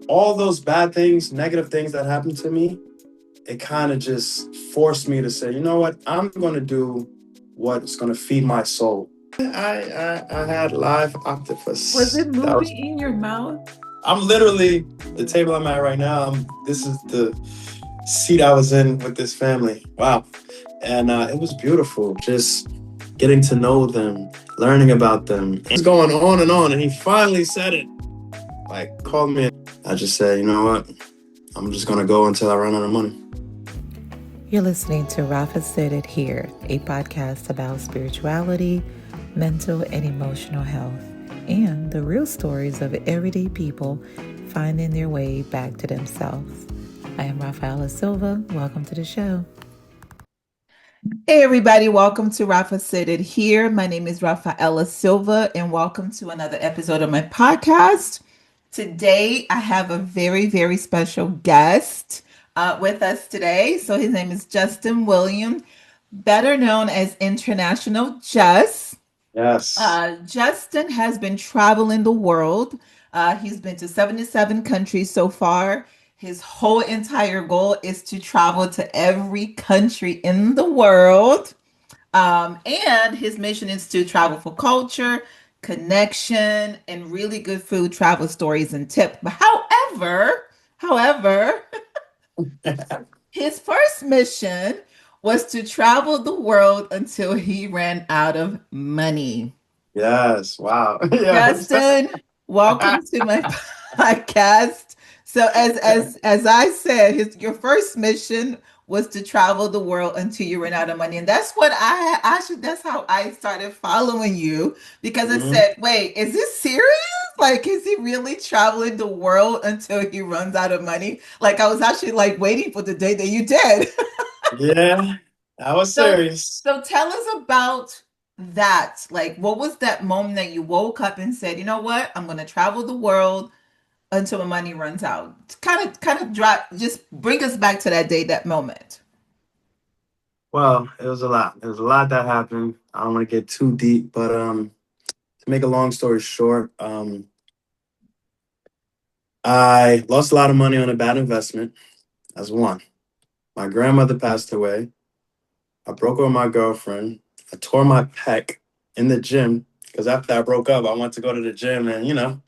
all those bad things, negative things that happened to me, it kind of just forced me to say, you know what, I'm going to do what's going to feed my soul. I had live Was octopus. it That was. moving in your mouth? I'm literally the table I'm at right now. This is the seat I was in with this family. Wow, and it was beautiful. Just getting to know them, learning about them. It's going on and on, and he finally said it. Like called me. I just said, you know what? I'm just gonna go until I run out of money. You're listening to Rafa Said It Here, a podcast about spirituality, mental and emotional health, and the real stories of everyday people finding their way back to themselves. I am Raphaella Silva. Welcome to the show. Hey everybody, welcome to Rafa Said It Here. My name is Raphaella Silva, and welcome to another episode of my podcast. Today, I have a very special guest with us today. So his name is Justin William, better known as International Jus. Yes. Justin has been traveling the world. He's been to 77 countries so far. His whole entire goal is to travel to every country in the world. And his mission is to travel for culture, connection, and really good food, travel stories, and tips. But however, his first mission was to travel the world until he ran out of money. Yes. Wow. Yes. Justin, welcome to my podcast. So as I said, your first mission was to travel the world until you ran out of money. And that's what I actually that's how I started following you because I Mhm. said, wait, is this serious? Like, is he really traveling the world until he runs out of money? Like I was actually like waiting for the day that you did. Yeah. I was So, serious. so tell us about that. Like, what was that moment that you woke up and said, you know what? I'm going to travel the world until my money runs out. Kind of drop, just bring us back to that day, that moment. Well, it was a lot. There was a lot that happened. I don't want to get too deep, but to make a long story short, I lost a lot of money on a bad investment. That's one. My grandmother passed away. I broke up with my girlfriend. I tore my pec in the gym because after I broke up, I wanted to go to the gym and oh,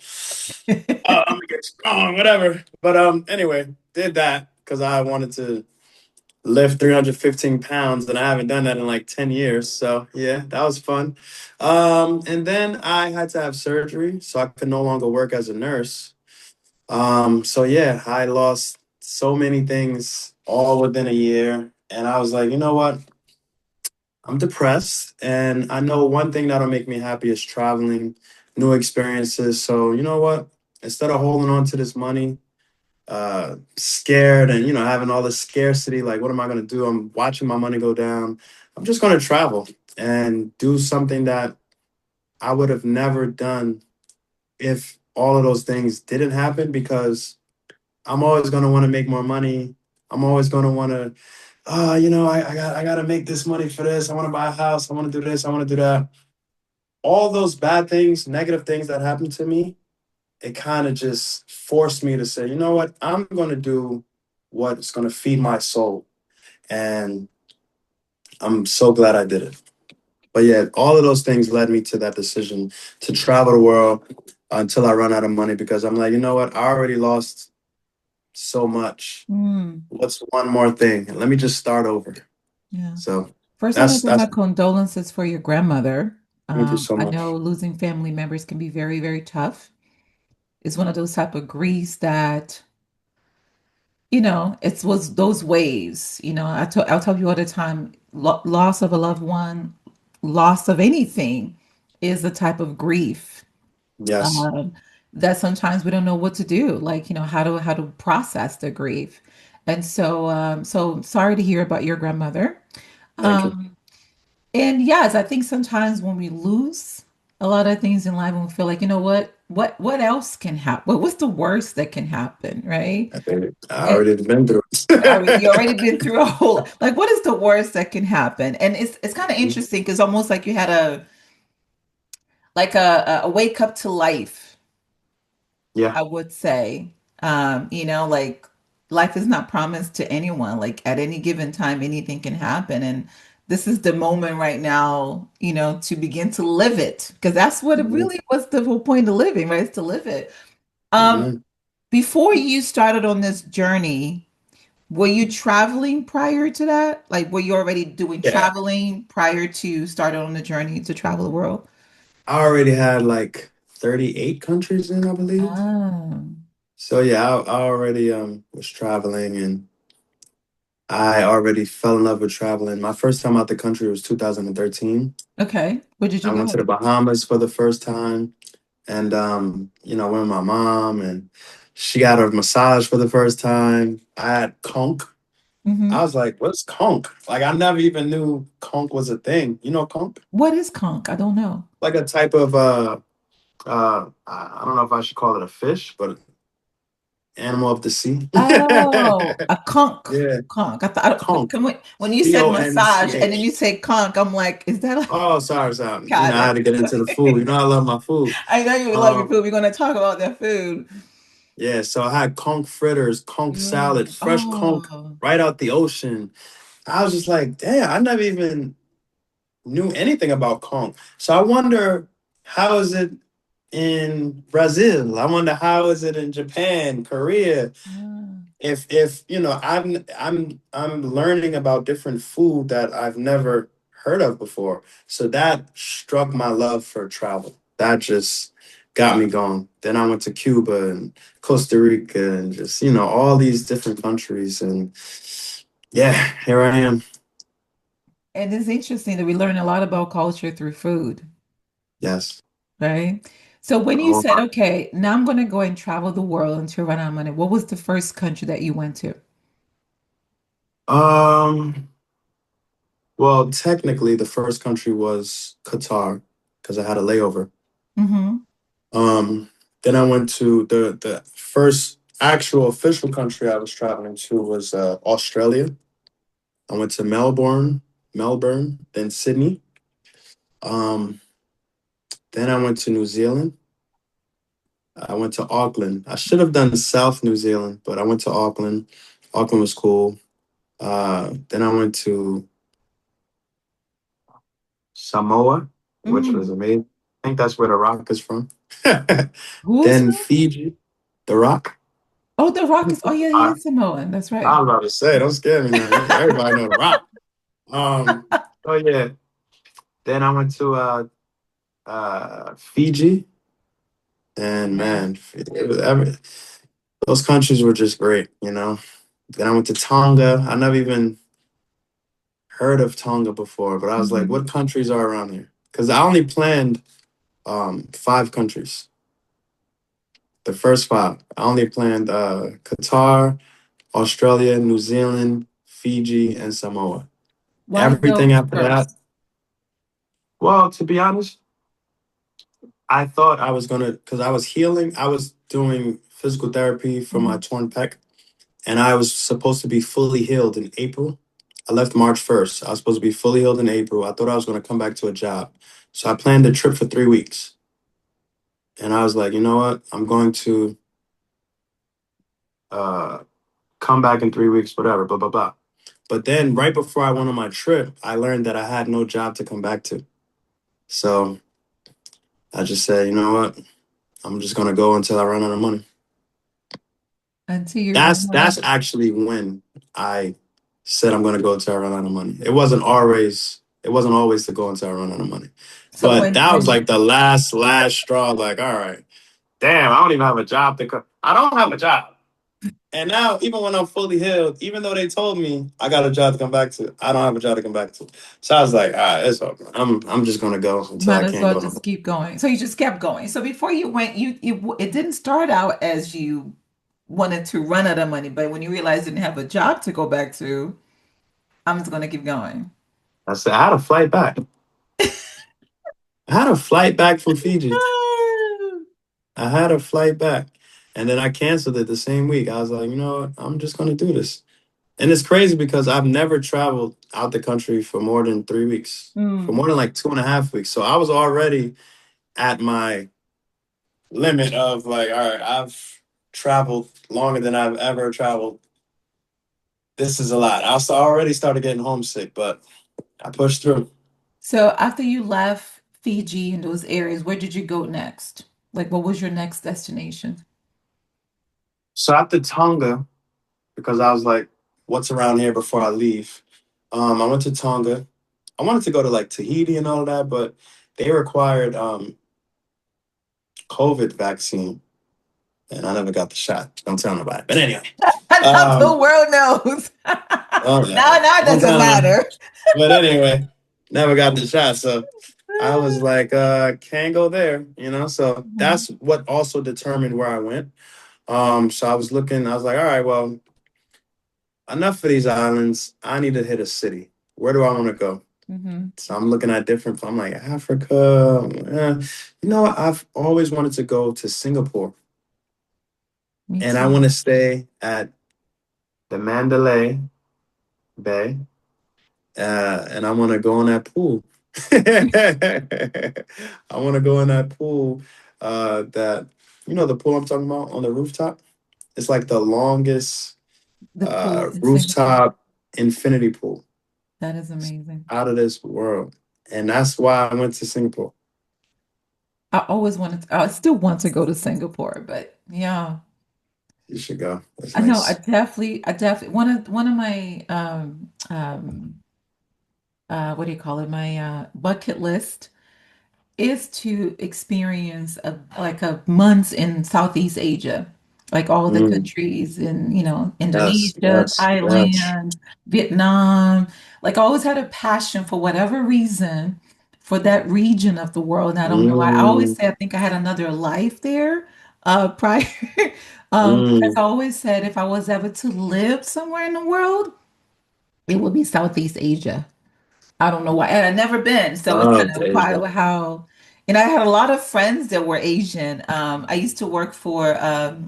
I'm gonna get strong, whatever. But anyway, did that because I wanted to lift 315 pounds, and I haven't done that in like 10 years. So yeah, that was fun. And then I had to have surgery, so I could no longer work as a nurse. So yeah, I lost so many things all within a year, and I was like, you know what? I'm depressed, and I know one thing that'll make me happy is traveling, new experiences. So you know what? Instead of holding on to this money, scared and having all this scarcity, like what am I going to do? I'm watching my money go down. I'm just going to travel and do something that I would have never done if all of those things didn't happen, because I'm always going to want to make more money. I'm always going to want to, I got to make this money for this. I want to buy a house. I want to do this. I want to do that. All those bad things, negative things that happened to me, it kind of just forced me to say, you know what, I'm going to do what's going to feed my soul. And I'm so glad I did it. But yeah, all of those things led me to that decision to travel the world until I run out of money, because I'm like, you know what, I already lost so much. Mm, What's one more thing? Let me just start over. yeah. So First, I want to that's give my that's condolences for your grandmother. thank you so I know much. losing family members can be very tough. It's one of those type of griefs that it was those waves. I'll tell you all the time, loss of a loved one, loss of anything is a type of grief Yes. um, that sometimes we don't know what to do, like, how to process the grief. And so sorry to hear about your grandmother. Thank you. Um, and yes, I think sometimes when we lose a lot of things in life, when we feel like, what else can happen? What's the worst that can happen, right? I already been through You it. already been through a whole like what is the worst that can happen? And it's kind of interesting because almost like you had a wake up to life, Yeah. I would say. Like life is not promised to anyone. Like at any given time, anything can happen. And this is the moment right now, to begin to live it. Because that's what it Mhm. really was the whole point of living, right? Is to live it. Um, Amen. Before you started on this journey, were you traveling prior to that? Like, were you already doing Yeah. traveling prior to starting on the journey to travel the world? I already had like 38 countries in, I believe. Oh, So yeah, I already was traveling and I already fell in love with traveling. My first time out the country was 2013. okay. Where did you I went to the go? Bahamas for the first time and went with my mom and she got a massage for the first time. I had conch. I Hmm. was like, what's conch? Like I never even knew conch was a thing. You know conch? What is conch? I don't know. Like a type of I don't know if I should call it a fish, but animal of the sea. Oh, a conch. Yeah, Conch. I thought conch. when you said massage and then Conch. you say conch, I'm like, is that like Oh, sorry, sorry. got I had it? to get into the food. I love my food. I know you love your Um, food. We're gonna talk about that food. yeah, so I had conch fritters, conch salad, Mm. fresh conch Oh. right out the ocean. I was just like, damn, I never even knew anything about conch. So I wonder how is it in Brazil? I wonder how is it in Japan, Korea? Ah. If I'm learning about different food that I've never heard of before. So that struck my love for travel. That just got me going. Then I went to Cuba and Costa Rica and just, all these different countries and yeah, here I am. And it's interesting that we learn a lot about culture through food, Yes. right? So when you Oh, said, okay, now I'm gonna go and travel the world and to run out of money, what was the first country that you went to? um, well, technically the first country was Qatar because I had a layover. Mm-hmm. Um, then I went to the first actual official country I was traveling to was Australia. I went to Melbourne, then Sydney. Um, then I went to New Zealand. I went to Auckland. I should have done South New Zealand, but I went to Auckland. Auckland was cool. Then I went to Samoa, which was Mm. amazing. I think that's where The Rock is from. Who's Then from? Fiji, The Rock. Oh, The Rock is. Oh yeah, he I, is Samoan. That's I right. was about to say, don't scare me now. Everybody know The Rock. Um, oh yeah. Then I went to Fiji, and Yeah. man, those countries were just great. Then I went to Tonga. I never even heard of Tonga before, but I was like, Hmm. what countries are around here? Because I only planned five countries. The first five. I only planned Qatar, Australia, New Zealand, Fiji, and Samoa. Why Everything those after that, first? well, to be honest, I thought I was gonna because I was healing. I was doing physical therapy for my Hmm. torn pec, and I was supposed to be fully healed in April. I left March 1st. I was supposed to be fully healed in April. I thought I was gonna come back to a job, so I planned a trip for 3 weeks. And I was like, you know what? I'm going to uh, come back in 3 weeks, whatever, blah blah blah. But then right before I went on my trip, I learned that I had no job to come back to. So I just said, you know what? I'm just gonna go until I run out of money. Until you That's run out. that's actually when I said I'm gonna go until I run out of money. It wasn't always to go until I run out of money. So But when that was when like the last straw. Like, all right, damn, I don't even have a job to come. I don't have a job. And now, even when I'm fully healed, even though they told me I got a job to come back to, I don't have a job to come back to. So I was like, all right, it's over. I'm just gonna go until might I as can't well go no just more. keep going. So you just kept going. So before you went, it didn't start out as you wanted to run out of money, but when you realized you didn't have a job to go back to, I'm just gonna keep going. I said I had a flight back. I had a flight back from Fiji. I had a flight back, and then I canceled it the same week. I was like, you know what? I'm just gonna do this. And it's crazy because I've never traveled out the country for more than 3 weeks, for Mm. more than like 2.5 weeks. So I was already at my limit of like, all right, I've traveled longer than I've ever traveled. This is a lot. Already started getting homesick, but I pushed through. So after you left Fiji and those areas, where did you go next? Like, what was your next destination? So after Tonga, because I was like, what's around here before I leave? I went to Tonga. I wanted to go to like Tahiti and all of that, but they required COVID vaccine, and I never got the shot. Don't tell nobody. But anyway, Now the um, world knows. oh Now it don't doesn't tell nobody. matter. But anyway, never got the shot. So I was like, can't go there, you know. So Mhm. that's what also determined where I went. So I was looking. I was like, all right, well, enough of these islands. I need to hit a city. Where do I want to go? Mhm. So I'm looking at different. I'm like Africa. You know, I've always wanted to go to Singapore, Me and I too. want to stay at the Mandalay Bay, and I want to go in that pool. I want to go in that pool. That you know the pool I'm talking about on the rooftop. It's like the longest The pool in Singapore. rooftop infinity pool That is amazing. out of this world, and that's why I went to Singapore. I still want to go to Singapore, but yeah. You should go. It's I know nice. I definitely one of my what do you call it? My bucket list is to experience a months in Southeast Asia, like all the Mm, countries in, yes, Indonesia, yes, yes. Thailand, Vietnam. Like I always had a passion for whatever reason for that region of the world. And I don't know why. I always Mm, say I think I had another life there prior. Because I mm. always said if I was ever to live somewhere in the world, it would be Southeast Asia. I don't know why. And I've never been. So it's kind Loved of Asia. wild how, and I had a lot of friends that were Asian. I used to work for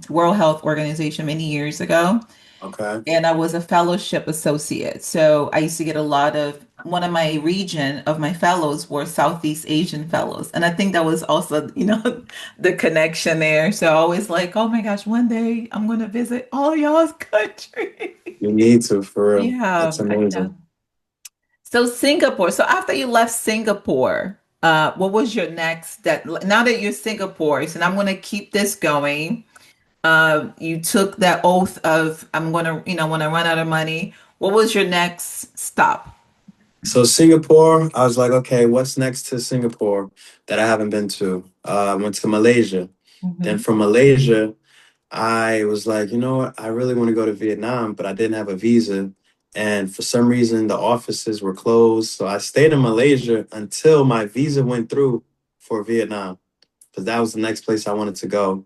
World Health Organization many years ago, Okay. and I was a fellowship associate. So I used to get a lot of, one of my region of my fellows were Southeast Asian fellows. And I think that was also, the connection there. So I always like, oh my gosh, one day I'm going to visit all y'all's country. You need to, for real. It's Yeah, I know. amazing. So Singapore. So after you left Singapore, what was your next that now that you're Singapore, so I'm gonna keep this going. You took that oath of I'm gonna, when I run out of money. What was your next stop? So Singapore, I was like, okay, what's next to Singapore that I haven't been to? I went to Malaysia. Then Hmm. from Malaysia, I was like, you know what? I really want to go to Vietnam, but I didn't have a visa. And for some reason, the offices were closed. So I stayed in Malaysia until my visa went through for Vietnam, because that was the next place I wanted to go.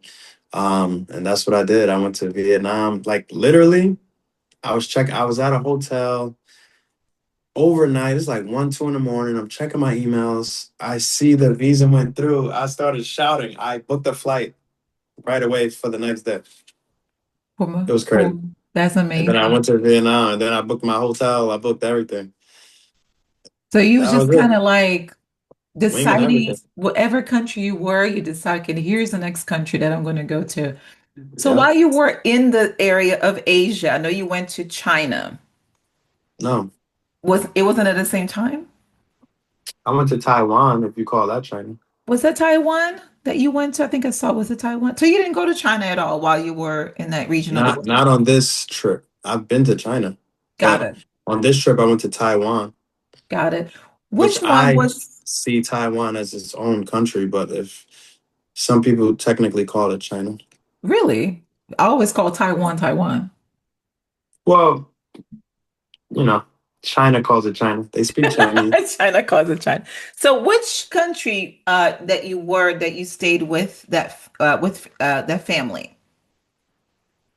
And that's what I did. I went to Vietnam. Like literally, I was at a hotel overnight. It's like 1, 2 in the morning. I'm checking my emails. I see the visa went through. I started shouting. I booked a flight right away for the next day. It was crazy. That's And then I amazing. went to Vietnam, and then I booked my hotel. I booked everything. So you was That was just kind it. of like Winging deciding everything. whatever country you were, you decide, okay, here's the next country that I'm going to go to. So Yeah. while you were in the area of Asia, I know you went to China. No, Wasn't at the same time? I went to Taiwan, if you call that China. Was that Taiwan that you went to? I think I saw, was it Taiwan? So you didn't go to China at all while you were in that region of the world. Not on this trip. I've been to China, Got but it. on this trip, I went to Taiwan, Got it. which Which one I was see Taiwan as its own country, but if some people technically call it China. really? I always call Taiwan Taiwan. Well, you know, China calls it China. They speak Chinese. China calls it China. So which country that you stayed with that family?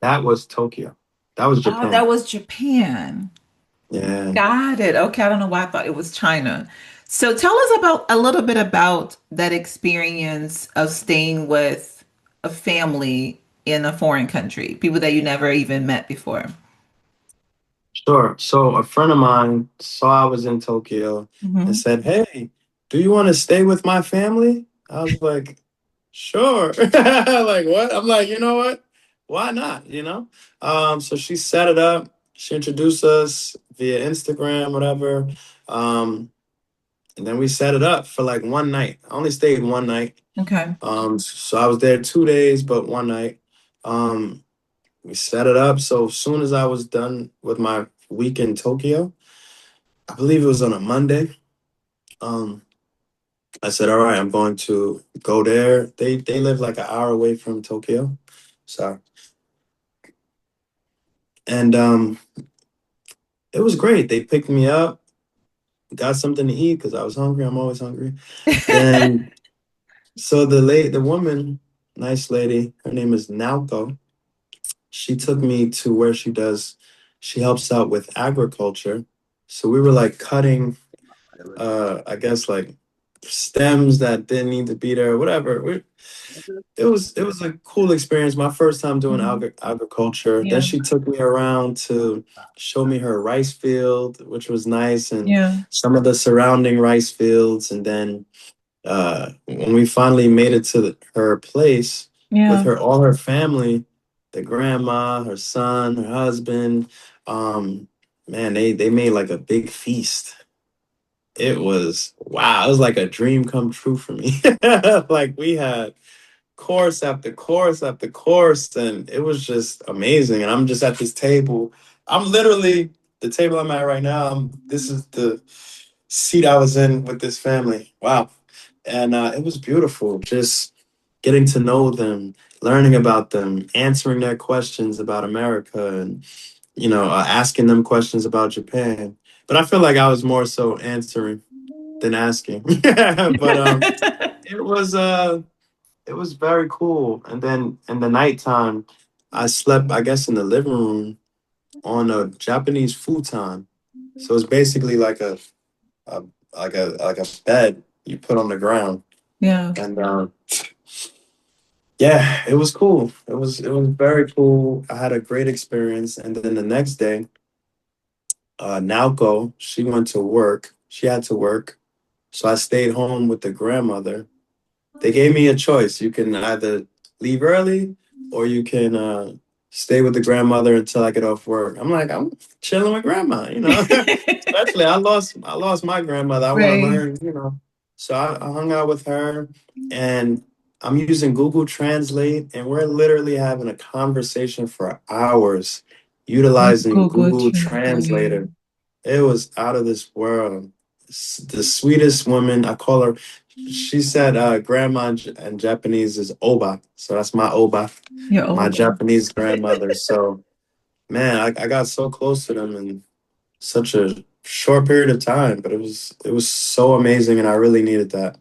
That was Tokyo. That was Oh, that Japan. was Japan. Yeah. Got it. Okay, I don't know why I thought it was China. So tell us about a little bit about that experience of staying with a family in a foreign country, people that you never even met before. Sure. So a friend of mine saw I was in Tokyo and Hmm. said, "Hey, do you want to stay with my family?" I was like, "Sure." Like, what? I'm like, you know what? why not? You know. So she set it up. She introduced us via Instagram, whatever. Um, and then we set it up for like one night. I only stayed one night. Okay. So I was there 2 days, but one night. Um, we set it up. So as soon as I was done with my week in Tokyo, I believe it was on a Monday. Um, I said, all right, I'm going to go there. They live like an hour away from Tokyo. So and it was great. They picked me up, got something to eat because I was hungry. I'm always hungry. Then so the woman, nice lady, her name is Naoko. She took me to where she helps out with agriculture. So we were like cutting I guess like stems that didn't need to be there, whatever. It was a cool experience. My first time doing Mhm. agriculture. Then Yeah. she took me around to show me her rice field, which was nice, and Yeah. some of the surrounding rice fields. And then when we finally made it to her place with Yeah. all her family, the grandma, her son, her husband, um, man, they made like a big feast. It was wow. It was like a dream come true for me. Like we had course after course after course, and it was just amazing. And I'm just at this table. I'm literally the table I'm at right now. This is the seat I was in with this family. Wow, and it was beautiful. Just getting to know them, learning about them, answering their questions about America, and asking them questions about Japan. But I feel like I was more so answering than asking. But it was it was very cool. And then in the nighttime, I slept, I guess, in the living room on a Japanese futon. So it's basically a like a bed you put on the ground. Yeah. And yeah, it was cool. It was very cool. I had a great experience. And then the next day, Naoko, she went to work. She had to work. So I stayed home with the grandmother. They gave me a choice. You can either leave early or you can stay with the grandmother until I get off work. I'm like, I'm chilling with grandma. Especially I lost my grandmother. I want to Right. learn. So I hung out with her and I'm using Google Translate and we're literally having a conversation for hours utilizing Google Google Translate. Translator. It was out of this world. The sweetest woman. I call her. She said, "Grandma in Japanese is Oba," so that's my Oba, You're my old. Japanese grandmother. So, man, I got so close to them in such a short period of time, but it was so amazing, and I really needed that.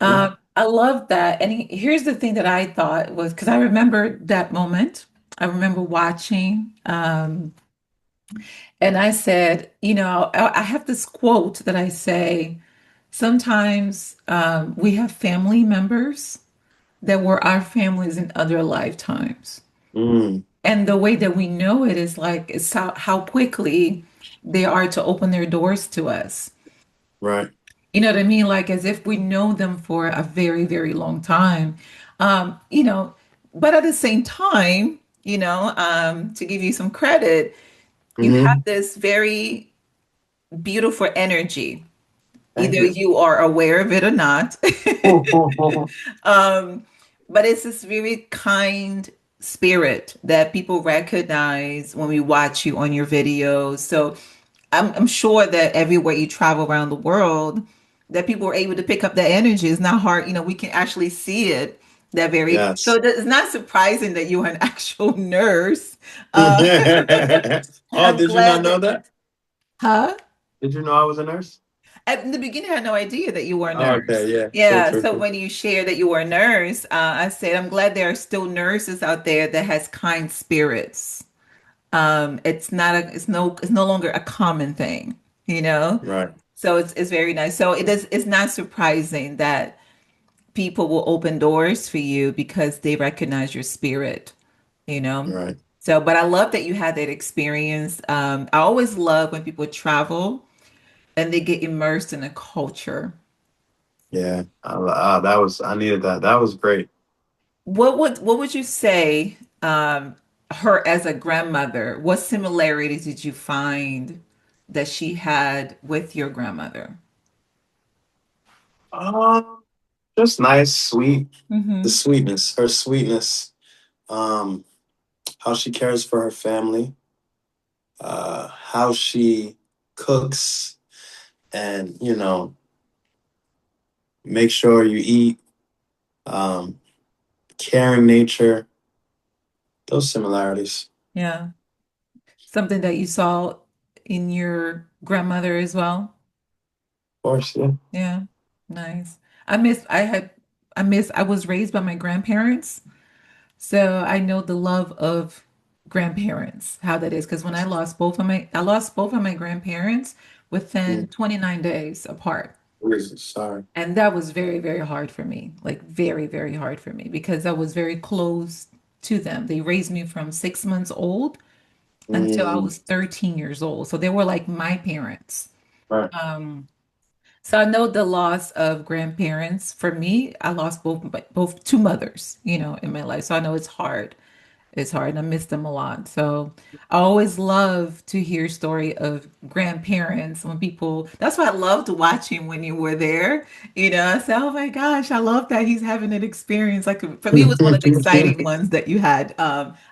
Yeah. I love that. And here's the thing that I thought was because I remember that moment. I remember watching, and I said, I have this quote that I say, sometimes we have family members that were our families in other lifetimes. Mm, And the way that we know it is like it's how quickly they are to open their doors to us. right. You know what I mean? Like as if we know them for a very, very long time. Um, you know, but at the same time, to give you some credit, you have Hmm. this very beautiful energy. Thank Either you. you are aware of it or not. um, but it's this very kind spirit that people recognize when we watch you on your videos. So I'm sure that everywhere you travel around the world, that people are able to pick up that energy. It's not hard, we can actually see it. That very so Yes. it's not surprising that you are an actual nurse. Uh, Oh, I'm did you not glad know that, that? huh? Did you know I was a nurse? At the beginning, I had no idea that you were a Oh, nurse. okay, yeah. True, Yeah, true, so true. when you shared that you were a nurse, I said I'm glad there are still nurses out there that has kind spirits. It's no longer a common thing, you know. Right, So it's very nice. So it's not surprising that people will open doors for you because they recognize your spirit, you know. right. So, but I love that you had that experience. I always love when people travel and they get immersed in a culture. Yeah, I needed that. That was great. What would you say? um, her as a grandmother, what similarities did you find that she had with your grandmother? Um, just nice, sweet. The Mm-hmm. sweetness, her sweetness. Um, how she cares for her family. How she cooks, and make sure you eat. Um, caring nature. Those similarities, Yeah. Something that you saw in your grandmother as well? of course. Yeah. Yeah. Nice. I miss, I had, I was raised by my grandparents. So I know the love of grandparents, how that is. Because when I lost both of my grandparents within Mm, 29 days apart. reasons. Sorry. And that was very, very hard for me. Like very, very hard for me because I was very close to them. They raised me from 6 months old until I Mm, was 13 years old. So they were like my parents. right. Um, so I know the loss of grandparents. For me, I lost both two mothers, in my life. So I know it's hard. It's hard. I miss them a lot. So I always love to hear story of grandparents when people, that's why I loved watching when you were there. I said, oh my gosh, I love that he's having an experience. Like for me, it was one of the exciting ones that you had,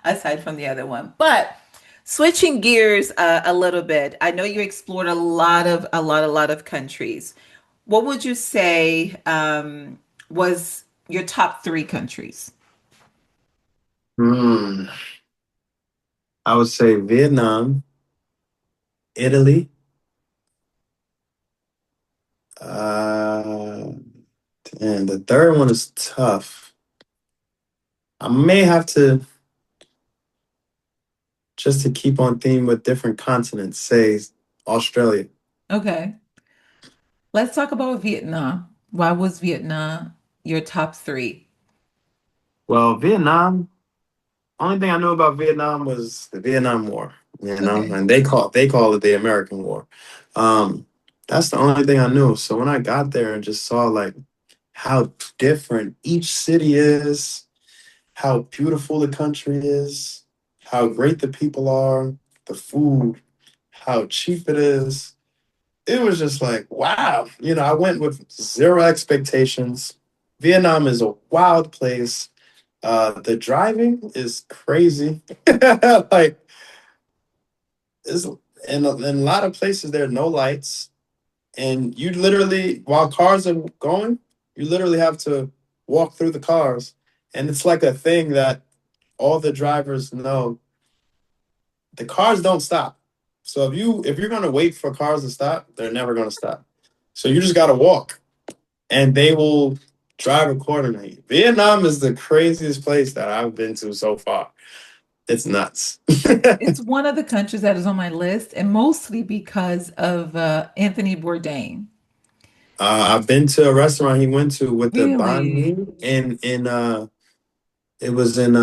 aside from the other one. But switching gears a little bit, I know you explored a lot of countries. What would you say was your top three countries? Hmm. I would say Vietnam, Italy. Uh, and the third one is tough. I may have to, just to keep on theme with different continents, say Australia. Okay. Let's talk about Vietnam. Why was Vietnam your top three? Well, Vietnam. Only thing I knew about Vietnam was the Vietnam War, Okay. and they call it the American War. Um, that's the only thing I knew. So when I got there and just saw like how different each city is, how beautiful the country is, how great the people are, the food, how cheap it is. It was just like, wow. I went with zero expectations. Vietnam is a wild place. The driving is crazy. Like, it's in a lot of places there are no lights, and you literally, while cars are going, you literally have to walk through the cars, and it's like a thing that all the drivers know. The cars don't stop. So if you're gonna wait for cars to stop, they're never gonna stop. So you just gotta walk, and they will drive accordingly. Vietnam is the craziest place that I've been to so far. It's nuts. It's one of the countries that is on my list, and mostly because of Anthony Bourdain. I've been to a restaurant he went to with the banh Really? mi, and it was in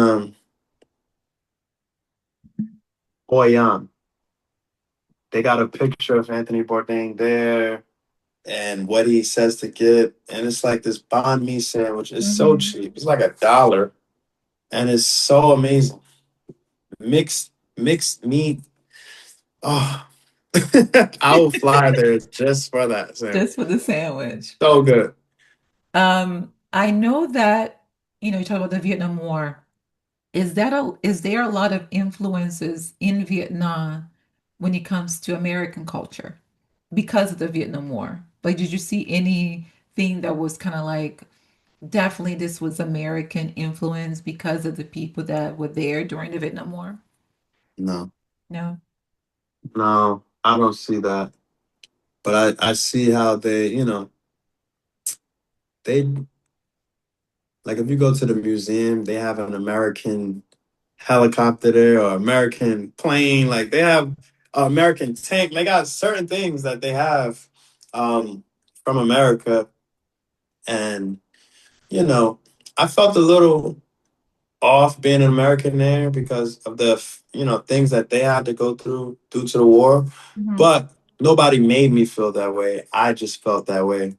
Hoi An. They got a picture of Anthony Bourdain there and what he says to get, and it's like this banh mi sandwich. It's so Hmm. cheap. It's like $1, and it's so amazing. Mixed meat. Oh, I will fly there just for that Just sandwich. for the sandwich. So good. I know that, you talk about the Vietnam War. Is there a lot of influences in Vietnam when it comes to American culture because of the Vietnam War? Like, did you see anything that was kind of like definitely this was American influence because of the people that were there during the Vietnam War? No, No. no, I don't see that. But I see how they like if you go to the museum, they have an American helicopter there or American plane. Like they have an American tank. They got certain things that they have um, from America, and you know, I felt a little off being an American there because of the things that they had to go through due to the war. Mhm. But nobody made me feel that way. I just felt that way.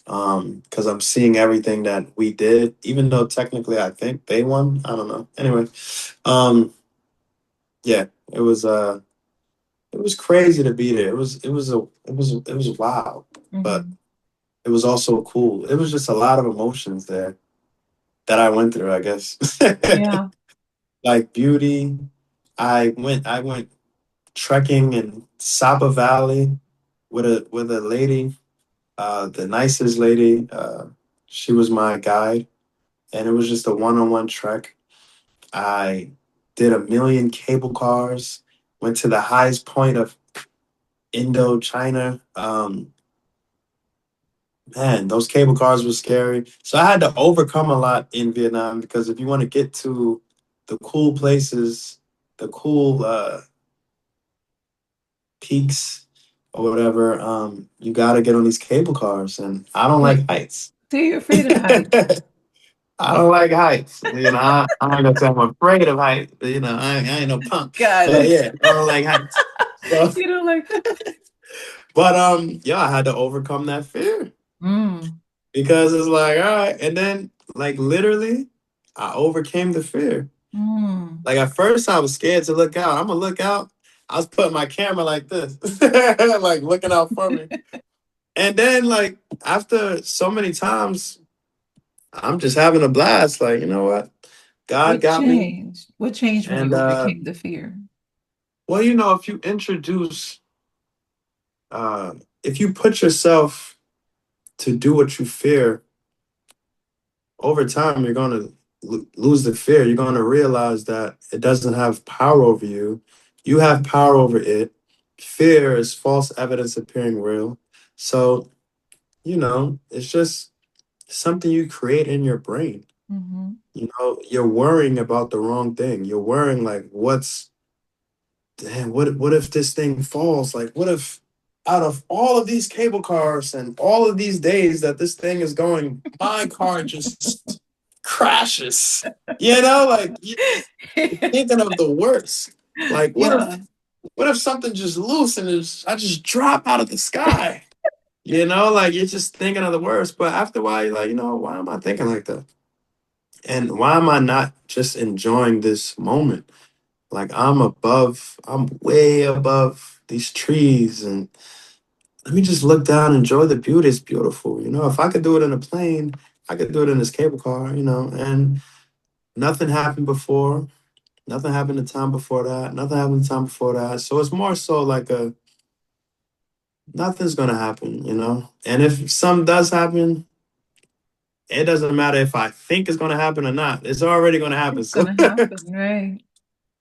because I'm seeing everything that we did, even though technically I think they won. I don't know. Anyway, um, yeah, it was crazy to be there. It was wild, but Hmm. it was also cool. It was just a lot of emotions there that I went through, I guess. Yeah. Like beauty. I went trekking in Sapa Valley with a lady, the nicest lady. She was my guide, and it was just a one-on-one trek. I did a million cable cars, went to the highest point of Indochina. Man, those cable cars were scary. So I had to overcome a lot in Vietnam because if you want to get to the cool places, the cool peaks or whatever, you got to get on these cable cars, and I don't like Wait, heights. so you're afraid of heights? I don't like heights. I ain't gonna say I'm afraid of heights. I ain't no punk. Got But it. yeah, I don't like heights. So, You don't like heights? but yeah, I had to overcome that fear Mm, because it's like, all right, and then like literally, I overcame the fear. mm. Like at first, I was scared to look out. I'm gonna look out. I was putting my camera like this, like looking out for me. And then, like after so many times, I'm just having a blast. Like, you know what? God What got me. changed? What changed when you And overcame the fear? well, if you introduce, uh, if you put yourself to do what you fear, over time, you're gonna lose the fear. You're gonna realize that it doesn't have power over you. You have power over it. Fear is false evidence appearing real. So, it's just something you create in your brain. Hmm. You're worrying about the wrong thing. You're worrying like, damn, what if this thing falls? Like, what if out of all of these cable cars and all of these days that this thing is going, my car just crashes? Like you're thinking of the worst. Like, Yeah. what if something just loose and I just drop out of the sky? Like you're just thinking of the worst. But after a while, you're like, why am I thinking like that? And why am I not just enjoying this moment? Like I'm way above these trees, and let me just look down and enjoy the beauty. It's beautiful. If I could do it in a plane, I could do it in this cable car, and nothing happened before. Nothing happened the time before that. Nothing happened the time before that. So it's more so like nothing's gonna happen. And if some does happen, it doesn't matter if I think it's gonna happen or not. It's already gonna happen. It's So gonna happen, right?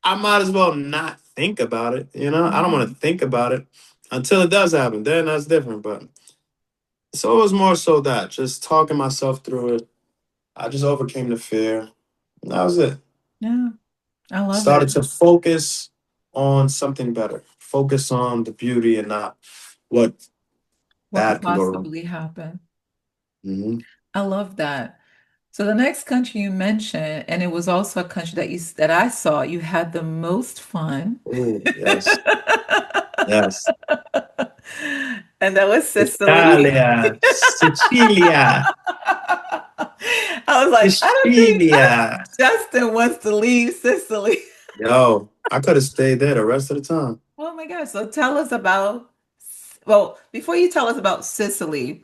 I might as well not think about it. I don't want to Mhm. think about it until it does happen. Then that's different. But so it was more so that just talking myself through it. I just overcame the fear. And that was it. Yeah, I love it. Started to focus on something better. Focus on the beauty and not what What could bad can go wrong. possibly happen? Hmm. I love that. So the next country you mentioned, and it was also a country that I saw you had the most fun. Oh, yes. Yes. And that was Sicily. Italia, Sicilia, I was like, I Sicilia. don't think Justin wants to leave Sicily. Yo, I could have stayed there the rest of the time. Oh my gosh. So tell us about, well, before you tell us about Sicily,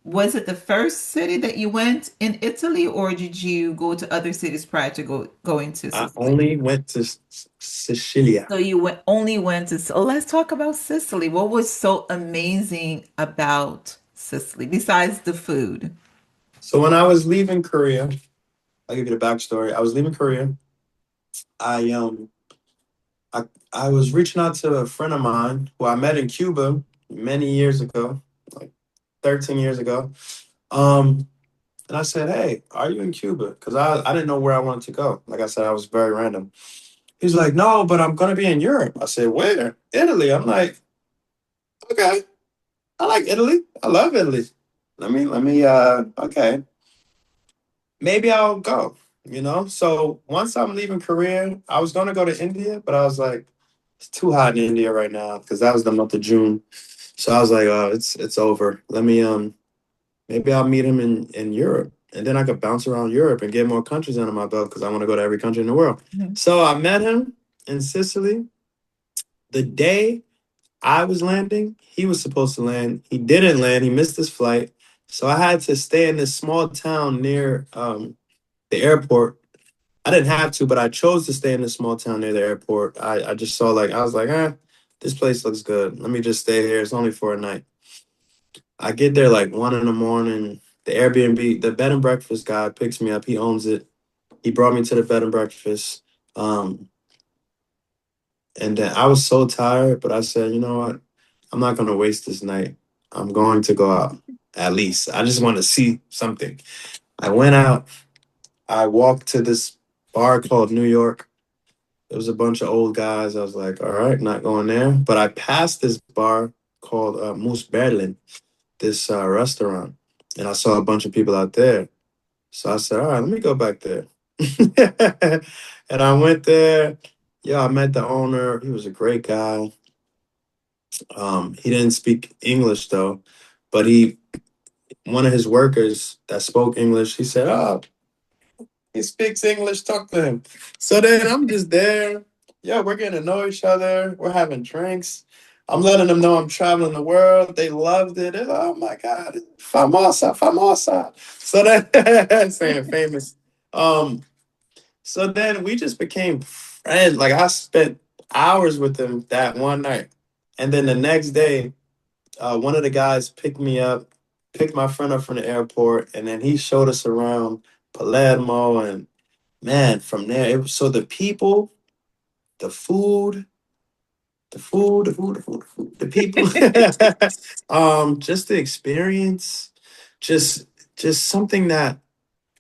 was it the first city that you went in Italy, or did you go to other cities prior to going to I Sicily? only went to Sicilia. So you only went to, so let's talk about Sicily. What was so amazing about Sicily besides the food? So when I was leaving Korea, I'll give you the backstory. I was leaving Korea. I I I was reaching out to a friend of mine who I met in Cuba many years ago, like 13 years ago. Um, and I said, "Hey, are you in Cuba?" Because I didn't know where I wanted to go. Like I said, I was very random. He's like, "No, but I'm gonna be in Europe." I said, "Where?" Italy. I'm like, "Okay, I like Italy. I love Italy. Okay, maybe I'll go." So once I'm leaving Korea, I was gonna go to India, but I was like, it's too hot in India right now because that was the month of June. So I was like, oh, it's over. Let me Maybe I'll meet him in Europe, and then I could bounce around Europe and get more countries under my belt because I want to go to every country in the world. Mhm. So I met him in Sicily. The day I was landing, he was supposed to land. He didn't land. He missed his flight. So I had to stay in this small town near the airport. I didn't have to, but I chose to stay in this small town near the airport. I just saw like I was like, this place looks good. Let me just stay here. It's only for a night. I get there like 1 in the morning. The Airbnb, the bed and breakfast guy picks me up. He owns it. He brought me to the bed and breakfast. Um, and then I was so tired, but I said, you know what? I'm not gonna waste this night. I'm going to go out at least. I just want to see something. I went out. I walked to this bar called New York. There was a bunch of old guys. I was like, all right, not going there. But I passed this bar called Moose Berlin, this restaurant, and I saw a bunch of people out there. So I said, all right, let me go back there. And I went there. Yeah, I met the owner. He was a great guy. He didn't speak English though, but one of his workers that spoke English, he said, oh, he speaks English, talk to him. So then I'm just there. Yeah, we're getting to know each other. We're having drinks. I'm letting them know I'm traveling the world. They loved it. They're like, oh my God, famosa, famosa. So that saying famous. Um, so then we just became friends. Like I spent hours with them that one night. And then the next day, one of the guys picked me up, picked my friend up from the airport, and then he showed us around Palermo. And man, from there, it was so the people, the food, the people, just the experience, just just something that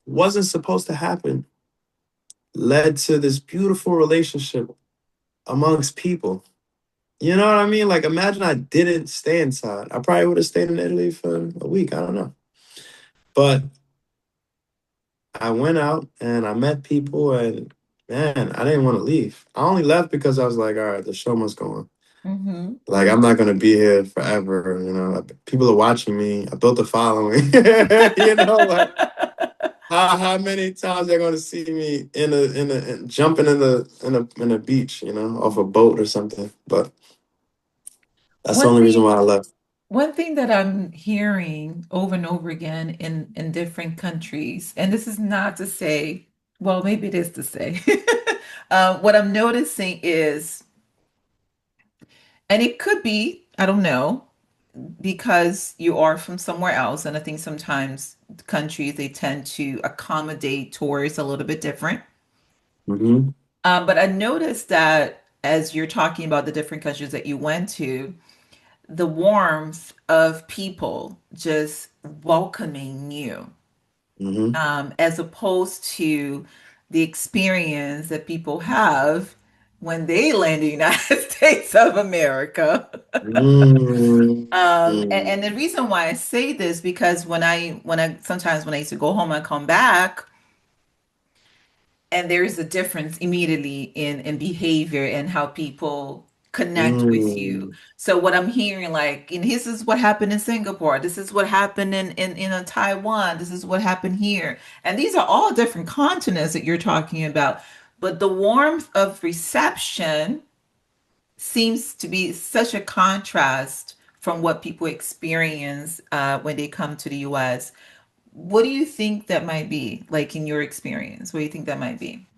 wasn't supposed to happen led to this beautiful relationship amongst people. You know what I mean? Like, imagine I didn't stay inside. I probably would have stayed in Italy for a week. I don't know. But I went out and I met people, and man, I didn't want to leave. I only left because I was like, all right, the show must go on. Mhm. Like, I'm not going to be here forever. You know, like, people are watching me. I built a following. You know, like, how many times they're going to see me jumping in a beach, you know, off a boat or something. But that's the One only reason thing why I left. One thing that I'm hearing over and over again in different countries, and this is not to say, well, maybe it is to say, what I'm noticing is, and it could be, I don't know, because you are from somewhere else, and I think sometimes countries they tend to accommodate tourists a little bit different. Hmm. But I noticed that as you're talking about the different countries that you went to, the warmth of people just welcoming you, Hmm. as opposed to the experience that people have when they land in the United States of America. And Mm. the reason why I say this because when I sometimes when I used to go home and come back, and there's a difference immediately in behavior and how people connect with you. Mm. So what I'm hearing, like, this is what happened in Singapore, this is what happened in Taiwan, this is what happened here, and these are all different continents that you're talking about, but the warmth of reception seems to be such a contrast from what people experience when they come to the US. What do you think that might be, like, in your experience? What do you think that might be?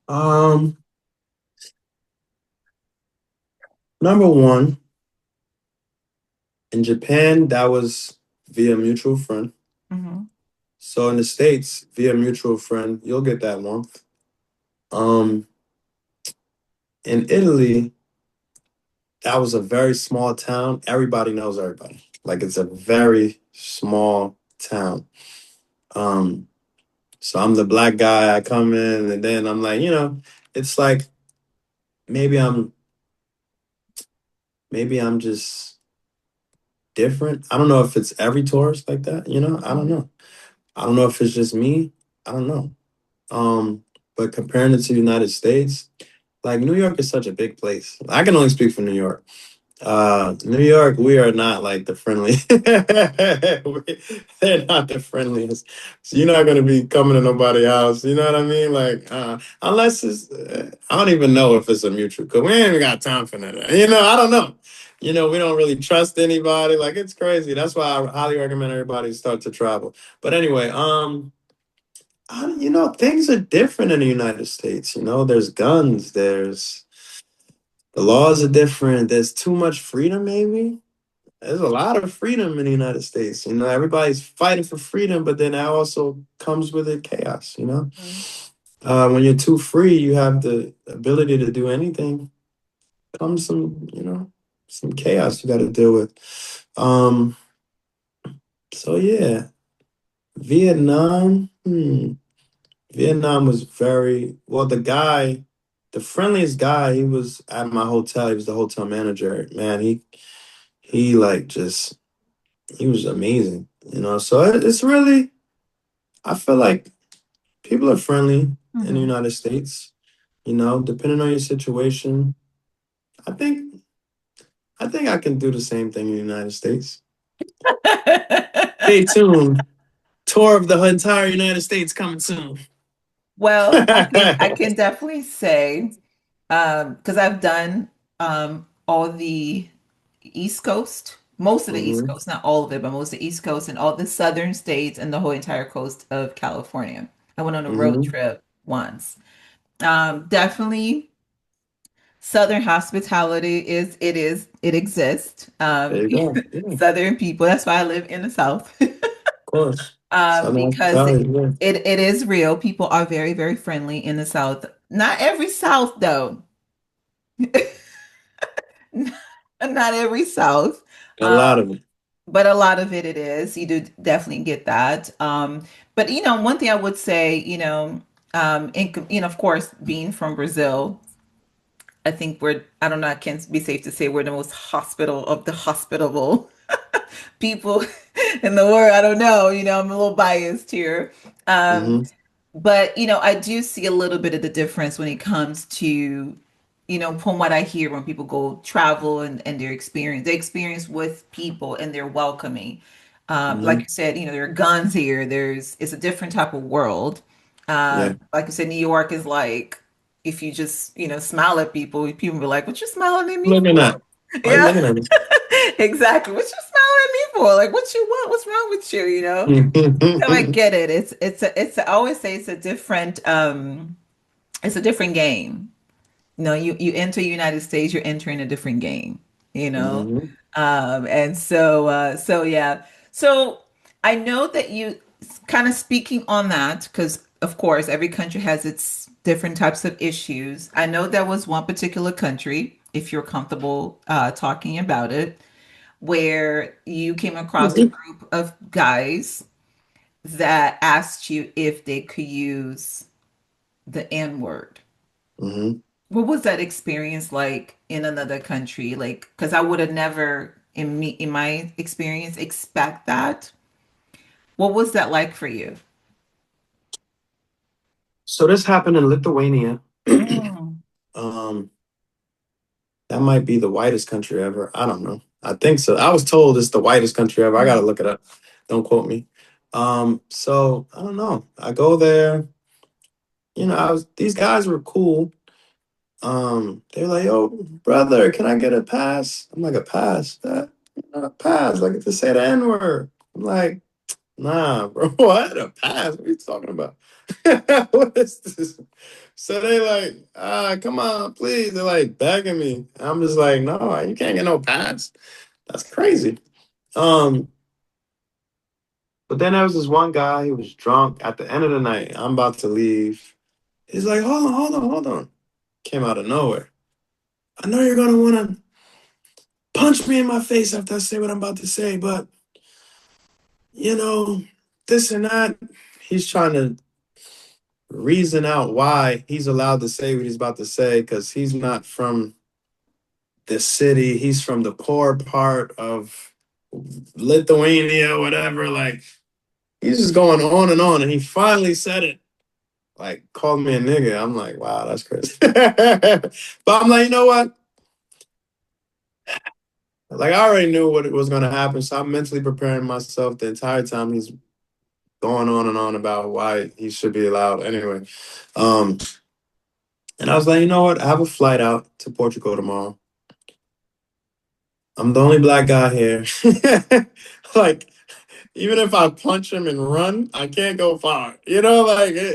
Um, Number one, in Japan, that was via mutual friend. Mhm. So in the States, via mutual friend, you'll get that month. Um, in Italy, that was a very small town. Everybody knows everybody. Like it's a very small town. Um, so I'm the black guy. I come in and then I'm like, it's like maybe I'm maybe I'm just different. I don't know if it's every tourist like that, I don't Mhm. know. I don't know if it's just me. I don't know. Um, but comparing it to the United States, like New York is such a big place. I can only speak for New York. New York, we are not like the friendly. They're not the friendliest. So you're not gonna be coming to nobody's house. You know what I mean? Like, unless it's, I don't even know if it's a mutual. Cause we ain't even got time for that. I don't know. We don't really trust anybody. Like, it's crazy. That's why I highly recommend everybody start to travel. But anyway, things are different in the United States. There's guns. The laws are different. There's too much freedom, maybe. There's a lot of freedom in the United States. Everybody's fighting for freedom, but then that also comes with it chaos. Mhm. When you're too free, you have the ability to do anything. Comes some chaos you got to deal with. Um, so yeah, Vietnam. Vietnam was very well. The friendliest guy, he was at my hotel. He was the hotel manager. Man, he like just he was amazing. So it's really, I feel like people are friendly in the Mhm. United States. Depending on your situation. I think I think I can do the same thing in the United States. Stay tuned. Tour of the entire United States coming soon. Well, I can definitely say, because I've done all the East Coast, most of the East Hmm. Coast, not all of it, but most of the East Coast and all the southern states and the whole entire coast of California. I went on a road Hmm. trip once. Definitely Southern hospitality it exists. There you go. Yeah, of Southern people. That's why I live in the South. course. Southern Because hospitality. Yeah. it is real. People are very, very friendly in the South. Not every South though. Not every South. A lot of it. But a lot of it is. You do definitely get that. But one thing I would say, of course, being from Brazil, I think I don't know, it can be safe to say we're the most hospital of the hospitable people in the world. I don't know, I'm a little biased here. Um, Hmm. but I do see a little bit of the difference when it comes to, from what I hear when people go travel and their experience with people and their welcoming. Like Hmm. you said, there are guns here. It's a different type of world. Yeah. Like you said, New York is like, if you just, smile at people be like, what you smiling at me Looking for? at. Why you Yeah, looking at me? exactly. What you smiling at me for? Like, what you want? What's wrong with you? So I get it. I always say it's a different game. You enter United States, you're entering a different game, you know? Hmm. And so yeah. So I know that you kind of speaking on that, because of course every country has its different types of issues. I know there was one particular country, if you're comfortable talking about it, where you came across a group of guys that asked you if they could use the N word. Hmm. What was that experience like in another country? Like, because I would have never, in my experience, expect that. What was that like for you? So this happened in Lithuania. Mm. um, that might be the whitest country ever. I don't know. I think so. I was told it's the whitest country ever. I gotta Mm. look it up. Don't quote me. So I don't know. I go there. These guys were cool. They're like, "Yo, brother, can I get a pass?" I'm like, "A pass? A pass? Like to say the N word?" I'm like, "Nah, bro. What a pass? What are you talking about? What is this?" So they like, come on, please. They're like begging me. I'm just like, no, you can't get no pass. That's crazy. Um, but then there was this one guy. He was drunk at the end of the night. I'm about to leave. He's like, hold on, hold on, hold on. Came out of nowhere. I know you're gonna wanna punch me in my face after I say what I'm about to say, but you know, this and that. He's trying to reason out why he's allowed to say what he's about to say because he's not from the city. He's from the poor part of Lithuania, whatever. Like he's just going on and on. And he finally said it. Like called me a nigga. I'm like, wow, that's crazy. But I'm like, you know what? Like I already knew what was going to happen, so I'm mentally preparing myself the entire time he's going on and on about why he should be allowed. Anyway, um, and I was like, you know what? I have a flight out to Portugal tomorrow. I'm the only black guy here. Like, even if I punch him and run, I can't go far. I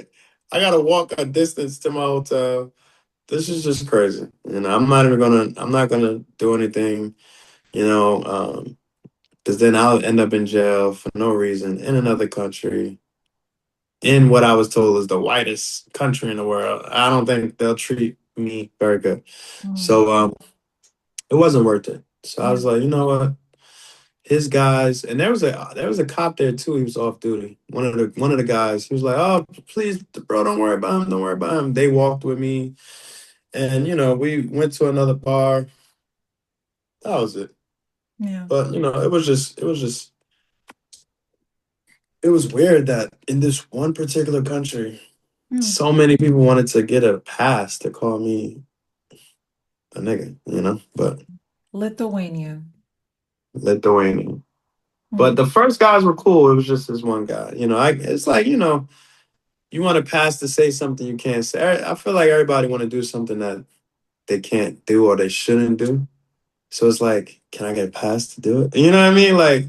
gotta walk a distance to my hotel. This is just crazy. I'm not gonna do anything, you know, because then I'll end up in jail for no reason in another country, in what I was told is the whitest country in the world. I don't think they'll treat me very good. Mm, So it wasn't worth it. So I yeah. was like, you know what? His guys, and there was a cop there too. He was off duty. One of the guys. He was like, "Oh, please, bro, don't worry about him. Don't worry about him." They walked with me, and we went to another bar. That was it. Yeah. But it was weird that in this one particular country, Mm. so many people wanted to get a pass to call me a nigga. But Lithuania. Lithuanian. But Mm. the first guys were cool. It was just this one guy. It's like you want to pass to say something you can't say. I feel like everybody want to do something that they can't do or they shouldn't do. So it's like, can I get a pass to do it? You know what I mean? Like,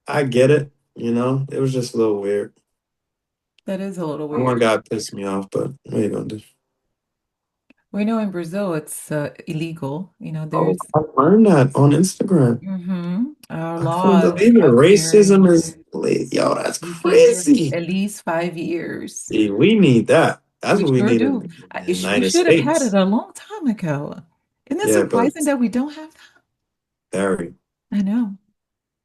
I get it. It was just a little weird. That is a little One weird. guy pissed me off, but what are you gonna do? We know in Brazil it's illegal. Oh, There's I learned that on Instagram. our I couldn't laws believe it. are Racism very, is, yo, that's you get there crazy. at least 5 years. See, we need that. That's We what we sure need do. in the We United should have had it States. a long time ago. Isn't it Yeah, but surprising that we don't have that? very, I know.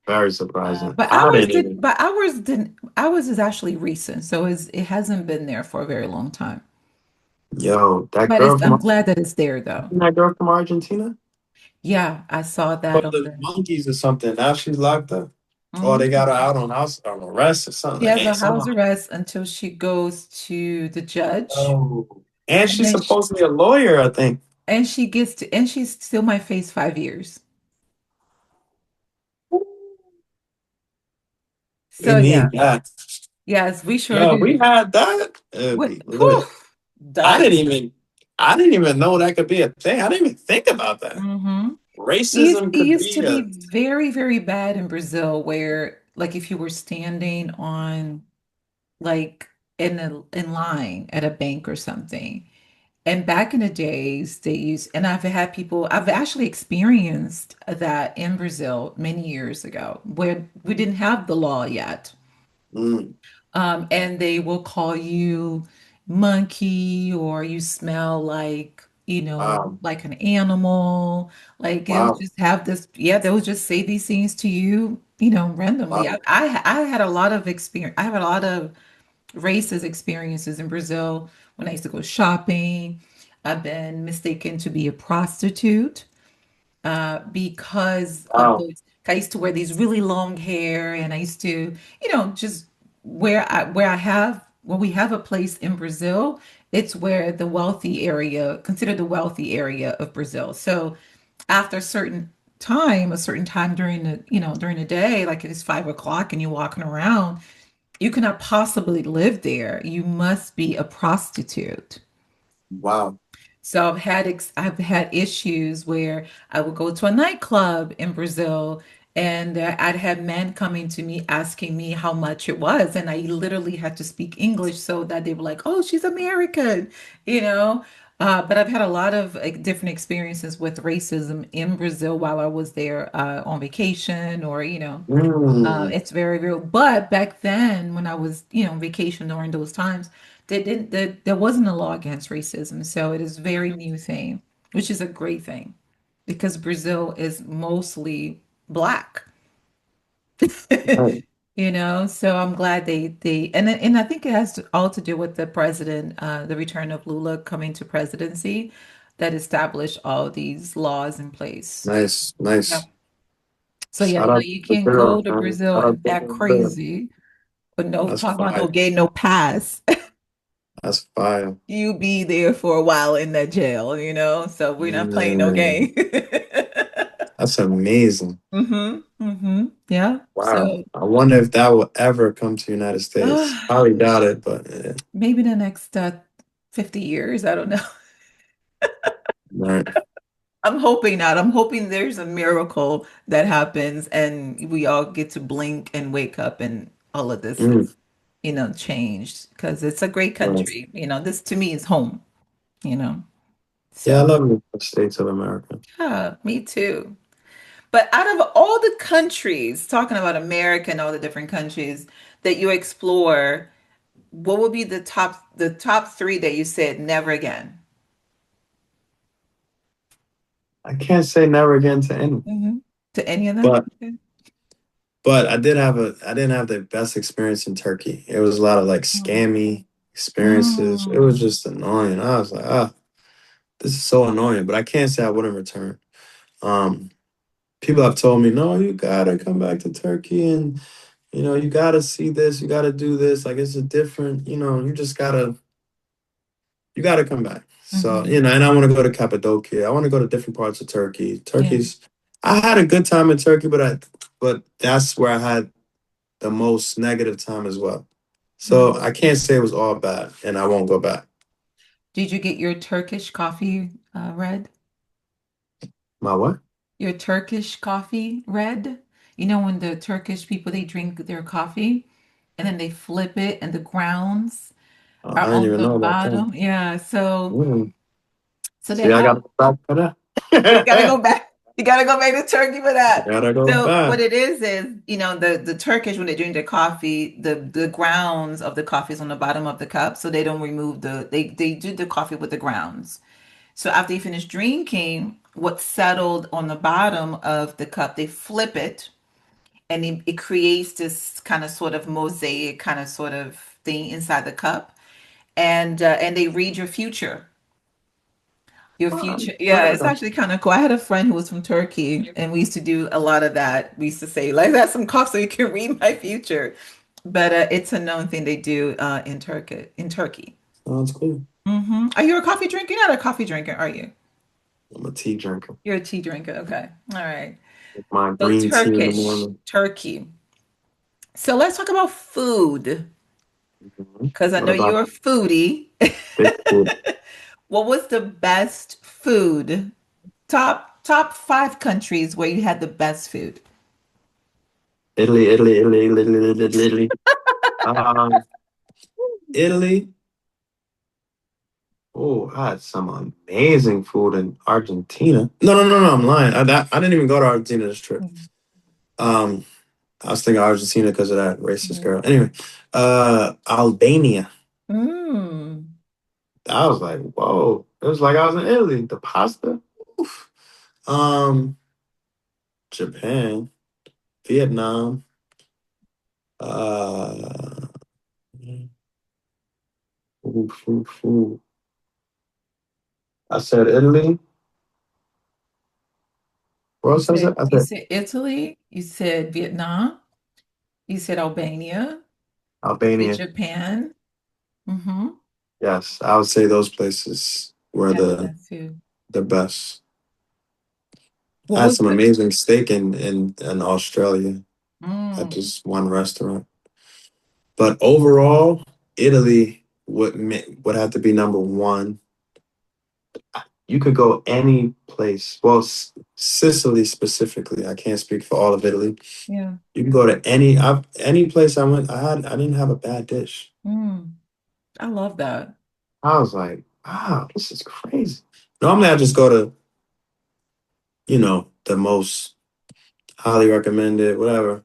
very surprising. But I ours didn't did, even. but ours didn't, ours is actually recent, so it hasn't been there for a very long time. Yo, But I'm glad that it's there though. that girl from Argentina? Yeah, I saw that But on the the. monkeys or something. Now she's locked up. Or they Mhm. got her out on house on arrest or She something. has Ain't a something house like arrest until she goes to the judge, oh. And and she's then supposed to be a lawyer, I think. and she still might face 5 years. We So yeah, need that. yes, we sure Yo, we do. had that. It'd What? be Whew, lit. I done. didn't even I didn't even know that could be a thing. I didn't even think about that. Mm-hmm. Racism It could used be to be a very, very bad in Brazil, where like if you were standing on like in line at a bank or something. And back in the days, they used, and I've actually experienced that in Brazil many years ago, where we didn't have the law yet. mm, And they will call you monkey, or you smell like, wow. like an animal. Like it would Wow. just have this, yeah, they would just say these things to you, randomly. Wow. I had a lot of experience. I have a lot of racist experiences in Brazil when I used to go shopping. I've been mistaken to be a prostitute because of Wow. those. I used to wear these really long hair, and I used to, just where we have a place in Brazil, it's where the wealthy area, considered the wealthy area of Brazil. So after a certain time during the day, like it is 5 o'clock and you're walking around, you cannot possibly live there. You must be a prostitute. Wow. So I've had issues where I would go to a nightclub in Brazil, and I'd have men coming to me asking me how much it was, and I literally had to speak English so that they were like, "Oh, she's American," you know. But I've had a lot of different experiences with racism in Brazil while I was there on vacation, or Mm, it's very real. But back then, when I was, on vacation during those times, there wasn't a law against racism. So it is a very new thing, which is a great thing because Brazil is mostly black. right. So I'm glad and I think it has all to do with the president, the return of Lula coming to presidency that established all these laws in place. Nice. Yeah. Nice. So yeah, Shout no, out you to can't go Brazil, to man. Brazil Shout and out to act Brazil. crazy. But no, That's talk about no fire. getting no pass. That's fire. You be there for a while in that jail, so we're not playing no Man. game. That's amazing. Mm-hmm. Mm-hmm. Yeah. Wow. So, I wonder if that will ever come to United States. uh, Probably doubt it, but yeah. maybe the next 50 years. I don't know. Right. I'm hoping not. I'm hoping there's a miracle that happens and we all get to blink and wake up and all of this Mm, is, changed because it's a great right. country. This to me is home, you know. Yeah, I So, love the States of America. yeah, me too. But out of all the countries, talking about America and all the different countries that you explore, what would be the top three that you said never again? I can't say never again to any, Hmm. To any of them? but I didn't have the best experience in Turkey. It was a lot of like Mm. scammy experiences. It was Mm. just annoying. I was like, ah, this is so annoying. But I can't say I wouldn't return. Um, People have told me, no, you gotta come back to Turkey and you gotta see this, you gotta do this. Like it's a different, you gotta come back. So, Hmm. and I want to go to Cappadocia. I want to go to different parts of Turkey. Yeah. I had a good time in Turkey, but that's where I had the most negative time as well. Mm. So I can't say it was all bad, and I won't go back. Did you get your Turkish coffee red? My what? Your Turkish coffee red? You know when the Turkish people they drink their coffee and then they flip it and the grounds are I didn't on even the know about that. bottom. Yeah, Mm. so they See, I have got to go back for you gotta go that. back. You gotta go back to Turkey for that. Gotta go So what back. it is, the Turkish when they drink their coffee, the grounds of the coffee is on the bottom of the cup, so they don't remove they do the coffee with the grounds. So after you finish drinking, what's settled on the bottom of the cup, they flip it, and it creates this kind of sort of mosaic kind of sort of thing inside the cup, and they read your future. Your future, yeah, it's actually kind of cool. I had a friend who was from Turkey, and we used to do a lot of that. We used to say, "Let's have some coffee so you can read my future." But it's a known thing they do in Turkey. In Turkey, Sounds cool. Are you a coffee drinker? You're not a coffee drinker, are you? I'm a tea drinker. You're a tea drinker. Okay, all right. With my So green tea in the Turkish, morning. Turkey. So let's talk about food, Mhm. because I What know about you're a foodie. big food? What was the best food? Top five countries where you had the best food. Italy, Italy, Italy, Italy, Italy, Italy, Italy. Um, Italy. Oh, I had some amazing food in Argentina. No, no, no, no. I'm lying. I didn't even go to Argentina this trip. Um, I was thinking Argentina because of that racist Mhm. girl. Anyway, Albania. Mm, I was like, whoa. It was like I was in Italy. The pasta. Oof. Um, Japan, Vietnam. Uh, oof, oof, oof. I said Italy. Where you else was said it? I you said said Italy, you said Vietnam, you said Albania, you said Albania. Japan. Mm-hmm. Yes, I would say those places were Had the best food. the best. What I had was some the amazing steak in Australia at mm, this one restaurant. But overall, Italy would have to be number one. You could go any place. Well, Sicily specifically. I can't speak for all of Italy. yeah. You can go to any place I went. I didn't have a bad dish. Mm, I love that. I was like, wow, this is crazy. Normally, I just go to the most highly recommended, whatever,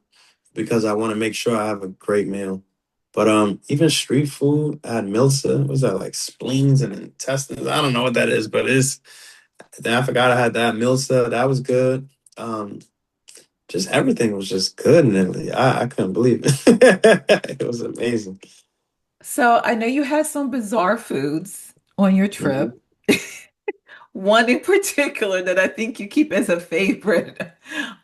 because I want to make sure I have a great meal. But even street food, I had milza. What was that like spleens and intestines? I don't know what that is, but it's. Then I forgot I had that milza. That was good. Um, just everything was just good in Italy. I couldn't believe it. It was amazing. So I know you had some bizarre foods on your Mhm. trip. One in particular that I think you keep as a favorite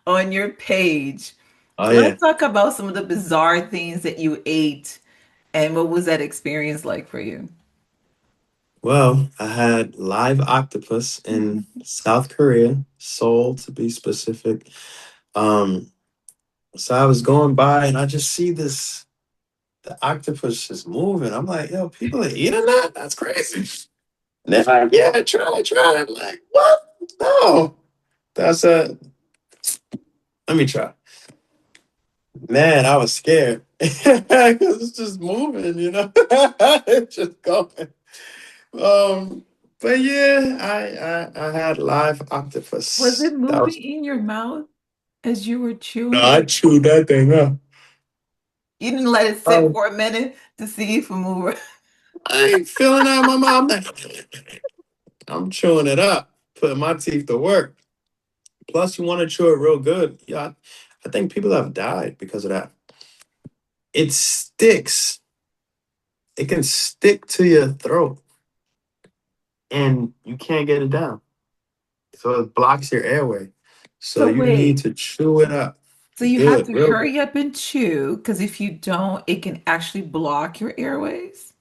on your page. Oh Let's yeah. talk about some of the bizarre things that you ate and what was that experience like for you? Well, I had live octopus in South Korea, Seoul to be specific. Um, so I was going by and I just see the octopus just moving. I'm like, yo, people are eating that? That's crazy. And they're like, yeah, try. I'm like, what? No. That's a let me try. Man, I was scared. Because it's just moving, it's just going. But yeah, I had live Was octopus. it That moving was in your mouth as you were no, chewing I it? chewed that thing up. You didn't let it sit Oh, for a minute to see if it moved. I ain't feeling out my mouth. I'm chewing it up, putting my teeth to work. Plus, you want to chew it real good. Yeah, I think people have died because of that. It sticks. It can stick to your throat, and you can't get it down. So it blocks your airway. So So you need wait, to chew it up. so you have Good, to real good. hurry up and chew because if you don't, it can actually block your airways.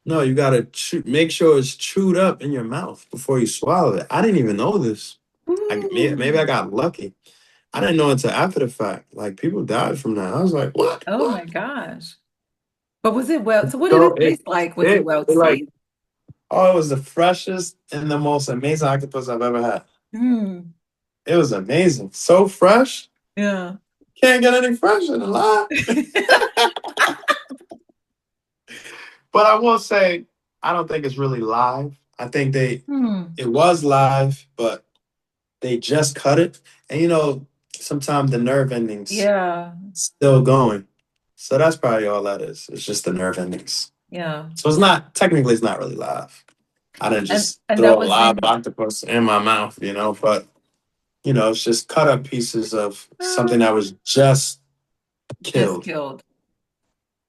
No, you gotta make sure it's chewed up in your mouth before you swallow it. I didn't even know this. Maybe I Ooh. got lucky. I didn't know until after the fact. Like people died from that. I was like, what? Oh my What? gosh. But was it well? So what did So it taste like? Was it well it like, sweet? oh, it was the freshest and the most amazing octopus I've ever had. Hmm. It was amazing. So fresh. Yeah. Can't get any fresher than live. But I will say, I don't think it's really live. I think Hmm. it was live, but they just cut it. And sometimes the nerve endings Yeah. still going. So that's probably all that is. It's just the nerve endings. Yeah. So it's not really live. I didn't just And that throw a was live in octopus in my mouth, but it's just cut up pieces of something uh, that was just just killed. killed.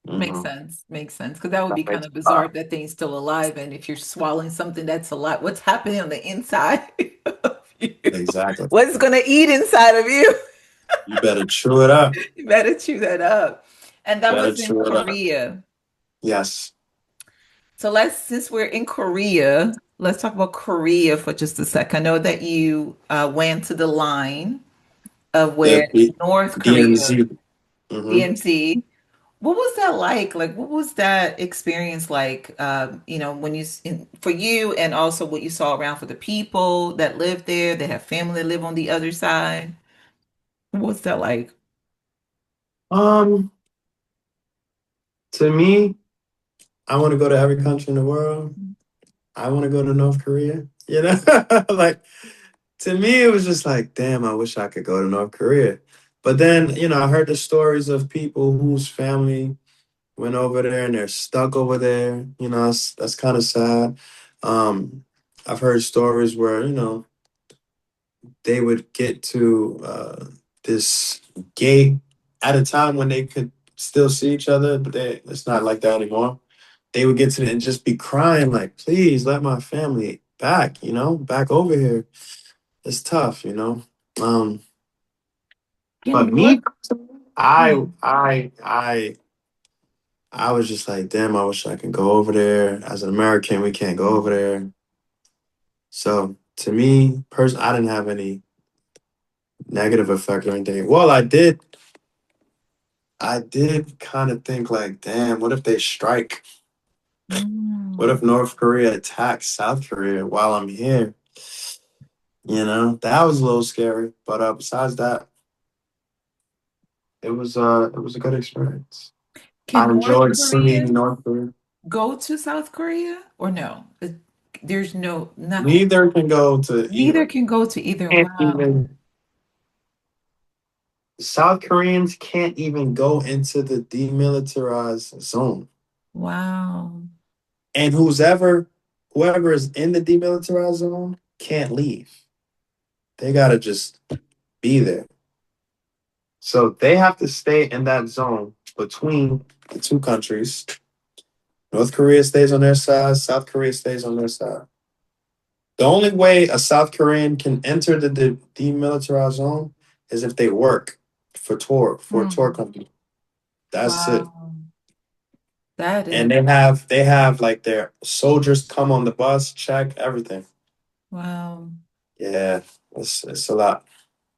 Makes Hmm. sense. Makes sense. Because that would That be kind makes of a bizarre lot. if that thing's still alive. And if you're swallowing something that's alive, what's happening on the inside of you? Exactly. What's going to eat inside of you? You better chew it up. You better chew that up. And that Better was in chew it up. Korea. Yes. So since we're in Korea, let's talk about Korea for just a sec. I know that you went to the line of The where North Korea, DMZ. Hmm. DMZ. What was that like? Like, what was that experience like? When for you, and also what you saw around for the people that live there, that have family that live on the other side. What's that like? Um, to me, I want to go to every country in the world. I want to go to North Korea. Like to me, it was just like, damn, I wish I could go to North Korea. But then, I heard the stories of people whose family went over there and they're stuck over there. That's kind of sad. Um, I've heard stories where, they would get to this gate at a time when they could still see each other, but it's not like that anymore. They would get to it and just be crying, like, please let my family back, back over here. It's tough. Um, In but North, me, I, hmm. I, I, I was just like, damn, I wish I could go over there. As an American, we can't go over there. So to me, personally, I didn't have any negative effect or anything. Well, I did kind of think like, damn, what if they strike? What if Mm. North Korea attacks South Korea while I'm here? That was a little scary. But besides that, it was a good experience. I Can North enjoyed Korea seeing North Korea. go to South Korea or no? There's no nothing. Neither can go to Neither either. can go to either. Can't Wow. even South Koreans can't even go into the demilitarized zone. Wow. And whoever is in the demilitarized zone can't leave. They gotta just be there. So they have to stay in that zone between the two countries. North Korea stays on their side, South Korea stays on their side. The only way a South Korean can enter the demilitarized zone is if they work for a tour Hmm. company. That's it. Wow. That And is, they have like their soldiers come on the bus, check everything. wow. Yeah, it's a lot.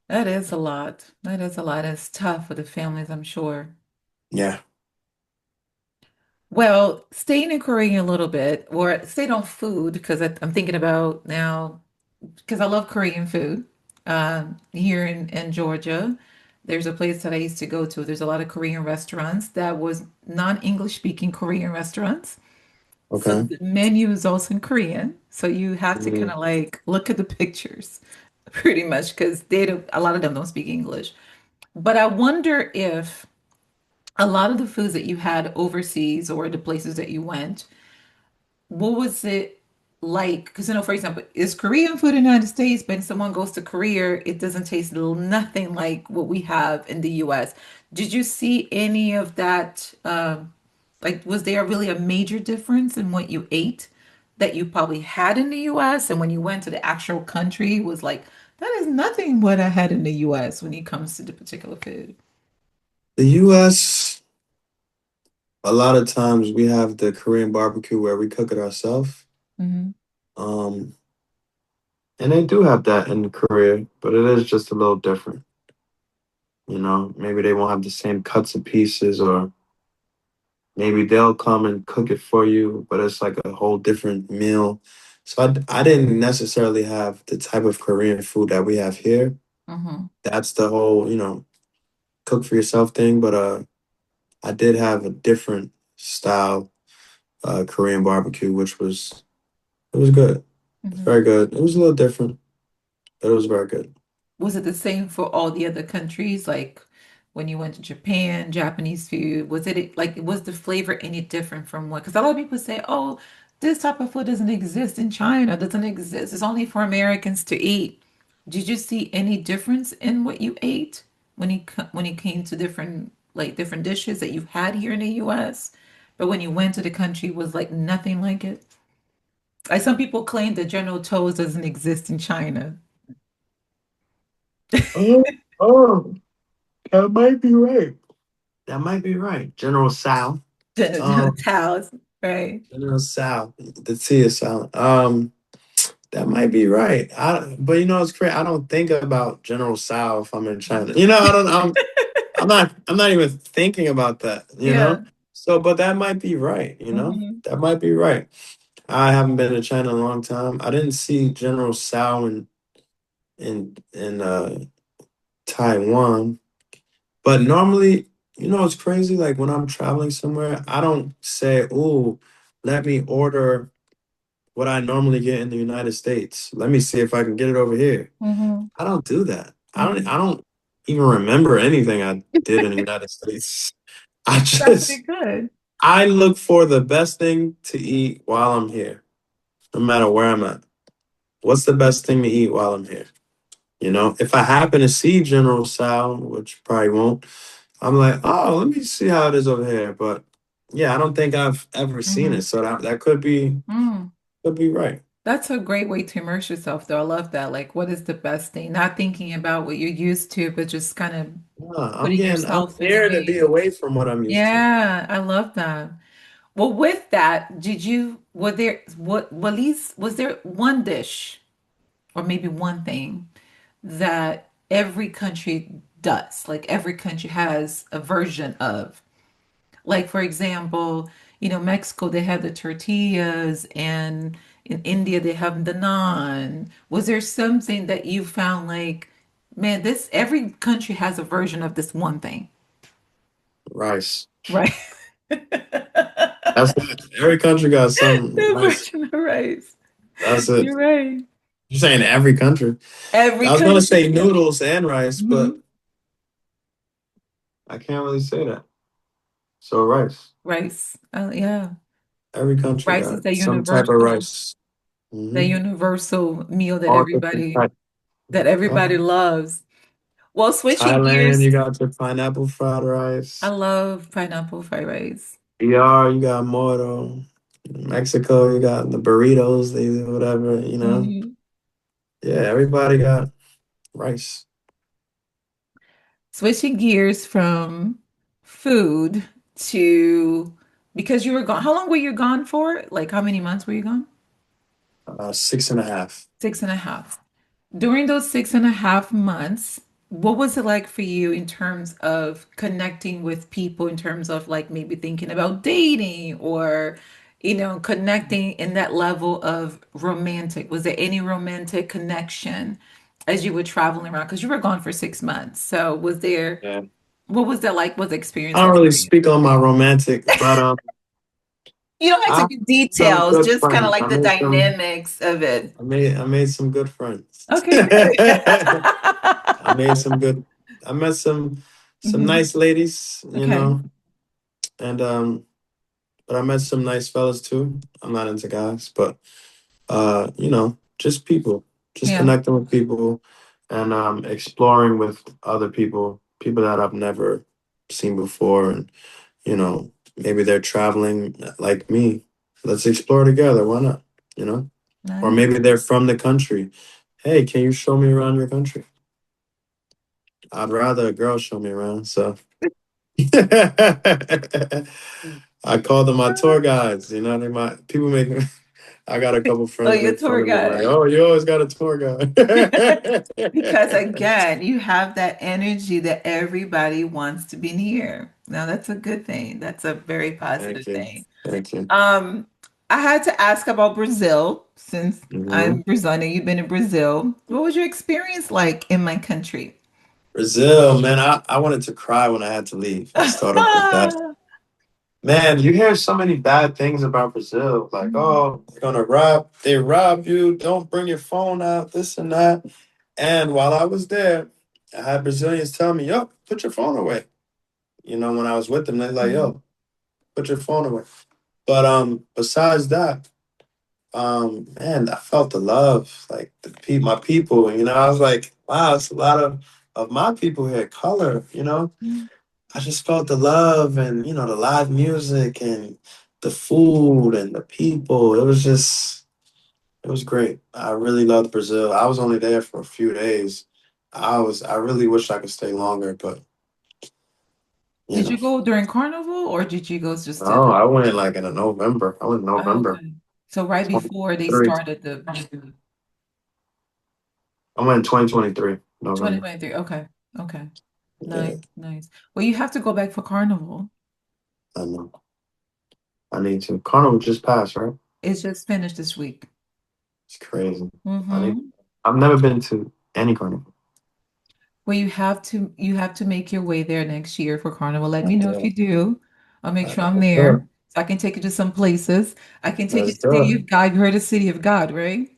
That is a lot. That is a lot. It's tough for the families, I'm sure. Yeah. Well, staying in Korea a little bit, or staying on food, because I'm thinking about now, because I love Korean food. Here in Georgia, there's a place that I used to go to. There's a lot of Korean restaurants that was non-English speaking Korean restaurants. So Okay. the menu is also in Korean. So you have to kind Mhm. of like look at the pictures pretty much because a lot of them don't speak English. But I wonder if a lot of the foods that you had overseas or the places that you went, what was it like? Because, for example, is Korean food in the United States, but when someone goes to Korea, it doesn't taste nothing like what we have in the US. Did you see any of that? Like, was there really a major difference in what you ate that you probably had in the US? And when you went to the actual country, was like, that is nothing what I had in the US when it comes to the particular food. The US, a lot of times we have the Korean barbecue where we cook it ourselves. Hmm. Um, and they do have that in Korea, but it is just a little different. Maybe they won't have the same cuts of pieces, or maybe they'll come and cook it for you, but it's like a whole different meal. So I didn't necessarily have the type of Korean food that we have here. Hmm. That's the whole, cook for yourself thing. But I did have a different style Korean barbecue, which was it was good. It's Hmm. very good. It was a little different, but it was very good. Was it the same for all the other countries? Like when you went to Japan, Japanese food, was it like, was the flavor any different from what? Because a lot of people say, oh, this type of food doesn't exist in China, doesn't exist. It's only for Americans to eat. Did you see any difference in what you ate when it came to different dishes that you've had here in the US? But when you went to the country, was like nothing like it? Like some people claim that General Tso's doesn't exist in China. Oh, oh, that might be right. That might be right. General Sal. General Um, Tso's, right? General Sal. The T is silent. That might be right. But it's crazy. I don't think about General Sal if I'm in China. I don't. I'm not even thinking about that. Yeah. So, but that might be right. Hmm. That might be right. I haven't been to China in a long time. I didn't see General Sal in Taiwan. But normally, it's crazy. Like when I'm traveling somewhere, I don't say, "Oh, let me order what I normally get in the United States. Let me see if I can get it over here." Hmm. I don't do that. I don't. Hmm. I don't even remember anything I did in the United States. I That's pretty just good. I look for the best thing to eat while I'm here, no matter where I'm at. What's the best thing to eat while I'm here? If I happen to see General Sal, which probably won't, I'm like, oh, let me see how it is over here. But yeah, I don't think I've ever seen it, Hmm. so that could be right. That's a great way to immerse yourself, though. I love that. Like, what is the best thing? Not thinking about what you're used to, but just kind of Yeah, putting I'm yourself in the here to be way. away from what I'm used to. Yeah, I love that. Well, with that, were there, what, at least, was there one dish or maybe one thing that every country does? Like, every country has a version of. Like, for example, Mexico, they have the tortillas, and in India, they have the naan. Was there something that you found like, man, every country has a version of this one thing, Rice. right? That's it. Every country got some The rice. version of rice. That's it. You're right. You're saying every country. Every I was gonna country. say noodles and rice, but Mhm. I can't really say that. So rice. Rice. Yeah. Every country Rice is got some type of rice. the Hmm. universal meal that All different everybody types. that Uh, everybody loves. Well, switching Thailand, gears, you got your pineapple fried I rice. love pineapple fried rice. BR, you got moro. Mexico, you got the burritos, they whatever. Mhm. Yeah, everybody got rice. Switching gears from food to Because you were gone. How long were you gone for? Like how many months were you gone? 6.5. 6.5. During those 6.5 months, what was it like for you in terms of connecting with people, in terms of like maybe thinking about dating or, connecting in that level of romantic? Was there any romantic connection as you were traveling around? Because you were gone for 6 months. So Yeah. what was that like? What the experience I don't like really for you? speak on my romantic, but You don't have to I give made some details, good just kind of friends. like the dynamics of it. I made some good friends. Okay, good. I made some good. I met some Mhm. nice ladies, Okay. and but I met some nice fellas too. I'm not into guys, but just people, just Yeah. connecting with people, and exploring with other people, people that I've never seen before, and maybe they're traveling like me. Let's explore together. Why not? You know, or Nice. maybe they're from the country. Hey, can you show me around your country? I'd rather a girl show me around. So I call them my tour guides. They my people make me. I got a couple Oh, friends you're a make fun tour of me like, guide. "Oh, you always got a tour guide." Because again, you have that energy that everybody wants to be near. Now, that's a good thing. That's a very Thank positive you, thing. thank you. Um, I had to ask about Brazil since Hmm. I'm Brazilian. You've been in Brazil. What was your experience like in my country? Brazil, man, I wanted to cry when I had to leave. Let's start off with that. Man, you hear so many bad things about Brazil, like, oh, they're gonna they rob you, don't bring your phone out, this and that. And while I was there, I had Brazilians tell me, yo, put your phone away. When I was with them, they're like, Mhm. yo, put your phone away. But besides that, man, I felt the love, like my people, I was like, wow, it's a lot of my people here, color. I just felt the love and the live music and the food and the people. It was great. I really loved Brazil. I was only there for a few days. I really wish I could stay longer, but you Did know. you go during Carnival or did you go just No, to? I went like in a November. I went in Oh, November okay. So right before they 23. started the I went in 2023, November. 2023. Okay. Okay. Yeah, Nice, nice. Well, you have to go back for Carnival. I know. I need to. Carnival just passed, right? It's just finished this week. It's crazy. I need. Mm-hmm. I've never been to any carnival. Well, you have to make your way there next year for Carnival. Let I me know if do. you do. I'll make sure I'm Let's do it. there. So I can take you to some places. I can take you Let's to do City it. of God. You heard of City of God, right?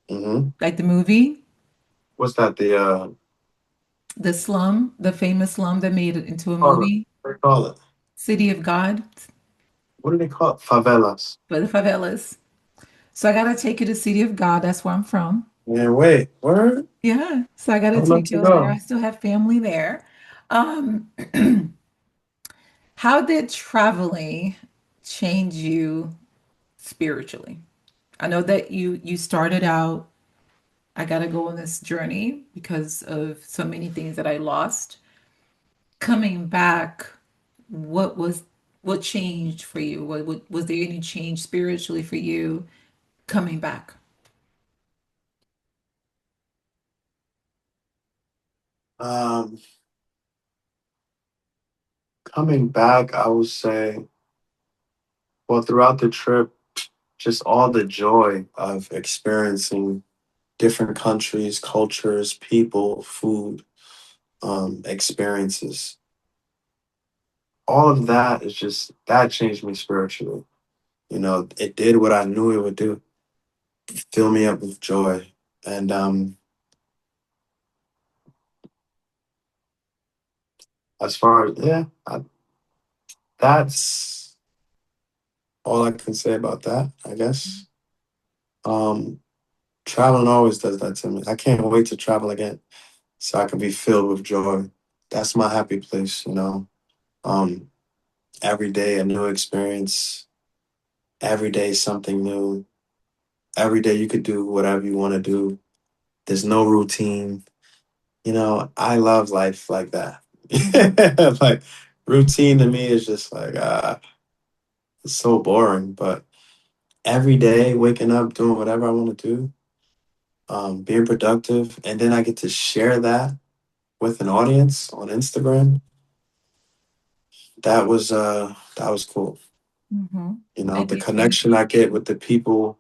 Hmm. Like the movie, What's that? the slum, the famous slum that made it into a Call it. movie, What do they call it? City of God, What do they call it? Favelas. for the favelas. So I gotta take you to City of God. That's where I'm from. Man, wait. Where? Yeah. So I gotta I'd love take to you over there. I go. still have family there. Um, how did traveling change you spiritually? I know that you started out, I gotta go on this journey because of so many things that I lost. Coming back, what was what changed for you? What was there any change spiritually for you coming back? Um, Coming back, I would say, well, throughout the trip, just all the joy of experiencing different countries, cultures, people, food, experiences. All of that is just that changed me spiritually. It did what I knew it would do, fill me up with joy. And as far as that's all I can say about that, I guess. Um, Traveling always does that to me. I can't wait to travel again so I can be filled with joy. That's my happy place. Um, every day a new experience, every day something new. Every day you could do whatever you want to do. There's no routine. I love life like that. Mhm. Like routine to me is just like It's so boring, but every day waking up, doing whatever I want to do, being productive, and then I get to share that with an audience on Instagram. That was cool. Mm-hmm. You know, And the you think connection I get with the people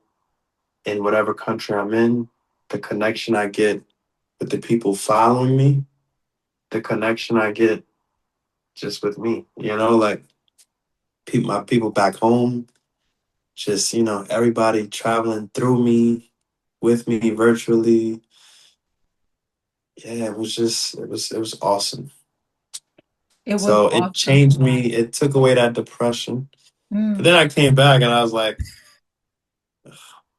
in whatever country I'm in, the connection I get with the people following me, the connection I get just with me. You know, like my people back home, just everybody traveling through me, with me virtually. Yeah, it was awesome. it was So it awesome. changed me. It took away that depression. But Mm. then I came back and I was like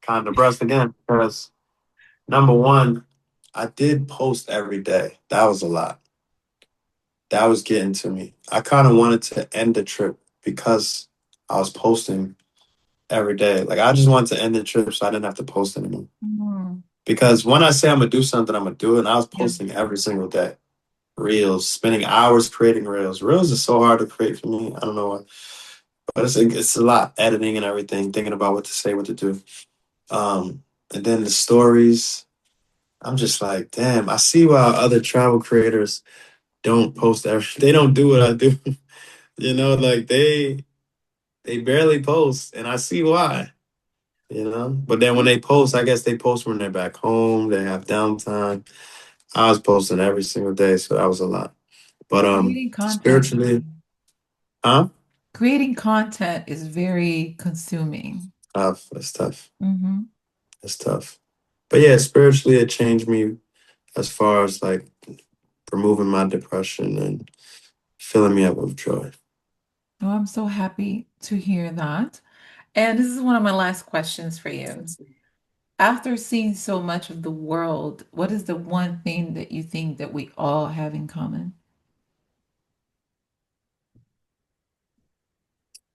kind of depressed again because number one, I did post every day. That was a lot. That was getting to me. I kind of wanted to end the trip because I was posting every day. Like I just wanted to end the trip so I didn't have to post anymore. Mm. Because when I say I'm gonna do something, I'm gonna do it. And I was Yeah. posting every single day. Reels, spending hours creating reels. Reels is so hard to create for me. I don't know why, but it's a lot editing and everything, thinking about what to say, what to do. And then the stories. I'm just like, damn. I see why other travel creators don't post every. They don't do what I do. Like they barely post, and I see why. But then when they post, I guess they post when they're back home. They have downtime. I was posting every single day, so that was a lot. But Creating content. spiritually, huh? Creating content is very consuming. Tough. It's tough. Mm-hmm. It's tough. But yeah, spiritually, it changed me as far as like removing my depression and filling me up with joy. Oh, I'm so happy to hear that. And this is one of my last questions for you. After seeing so much of the world, what is the one thing that you think that we all have in common?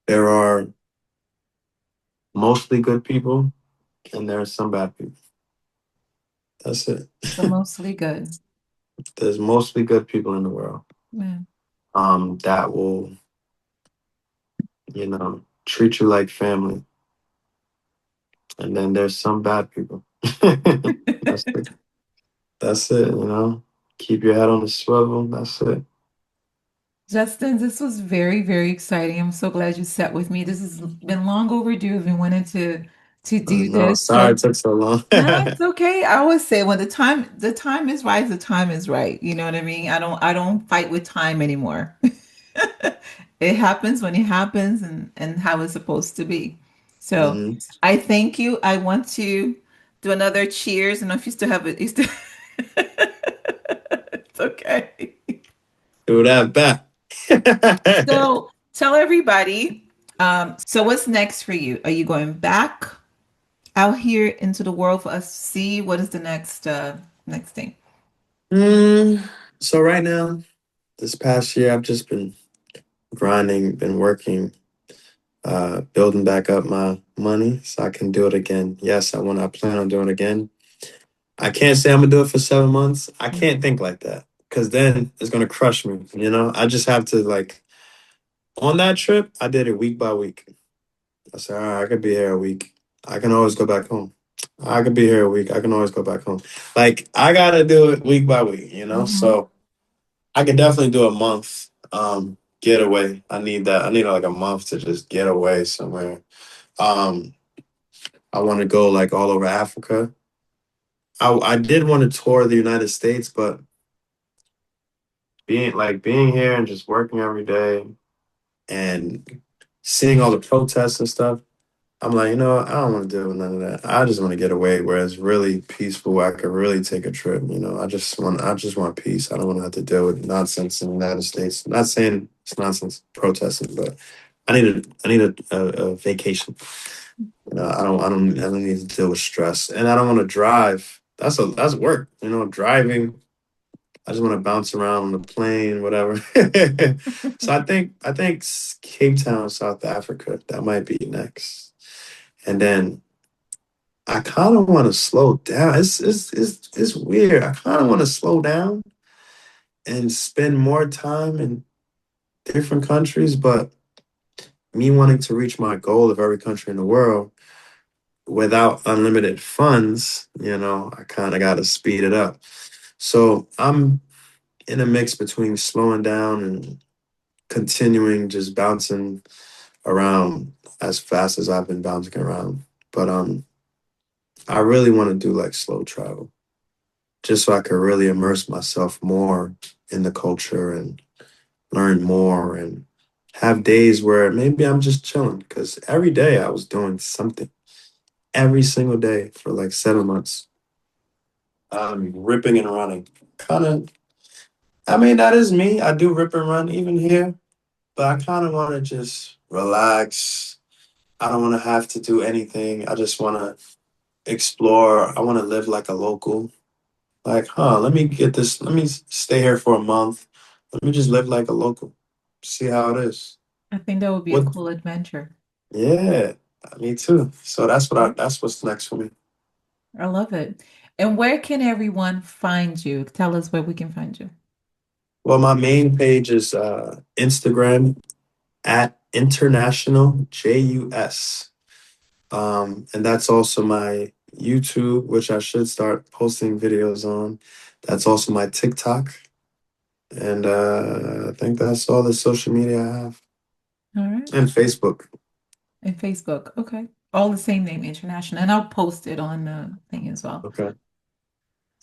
There are mostly good people, and there are some bad people. That's it. The mostly good. There's mostly good people in the world. Yeah. That will, treat you like family. And then there's some bad people. That's it. That's it. Keep your head on the swivel. That's it. Justin, this was very, very exciting. I'm so glad you sat with me. This has been long overdue. I've been wanting to do No, this. sorry it took so long. No, it's okay. I always say when the time is right, the time is right. You know what I mean? I don't fight with time anymore. It happens when it happens and how it's supposed to be. So hmm I thank you. I want to do another cheers. And if you still have it, you still it's okay. Do that back. So tell everybody. So what's next for you? Are you going back out here into the world for us to see? What is the next thing? Mm, so right now, this past year, I've just been grinding, been working, building back up my money so I can do it again. Yes, I plan on doing it again. I can't say I'm gonna do it for 7 months. I can't think like that because then it's gonna crush me. I just have to like on that trip. I did it week by week. I said, all right, I could be here a week. I can always go back home. I could be here a week. I can always go back home. Like I gotta do it week by week. Mm-hmm. So I can definitely do a month getaway. I need that. I need like a month to just get away somewhere. Um, I want to go like all over Africa. I did want to tour the United States, but being here and just working every day and seeing all the protests and stuff, I'm like, I don't want to do none of that. I just want to get away where it's really peaceful, where I could really take a trip. I just want peace. I don't want to have to deal with nonsense in the United States. Not saying it's nonsense protesting, but I need a vacation. I don't need to deal with stress, and I don't want to drive. That's work. Driving. I just want to bounce around on the plane, whatever. So I think Cape Town, South Africa, that might be next. And then I kind of want to slow down. It's weird. I kind of want to slow down and spend more time in different countries, but me wanting to reach my goal of every country in the world without unlimited funds, I kind of got to speed it up. So I'm in a mix between slowing down and continuing just bouncing around as fast as I've been bouncing around. But I really want to do like slow travel just so I could really immerse myself more in the culture and learn more and have days where maybe I'm just chilling because every day I was doing something every single day for like 7 months. Ripping and running. Kind of, I mean, that is me. I do rip and run even here, but I kind of want to just relax. I don't want to have to do anything. I just want to explore. I want to live like a local. Like, let me get this. Let me stay here for a month. Let me just live like a local. See how it is. I think that would be a What? cool adventure. Yeah, me too. So that's what's next for me. I love it. And where can everyone find you? Tell us where we can find you. Well, my main page is Instagram at International Jus. And that's also my YouTube, which I should start posting videos on. That's also my TikTok. And I think that's all the social media I have. All right. And Facebook. And Facebook. Okay. All the same name, International. And I'll post it on the thing as well. Okay.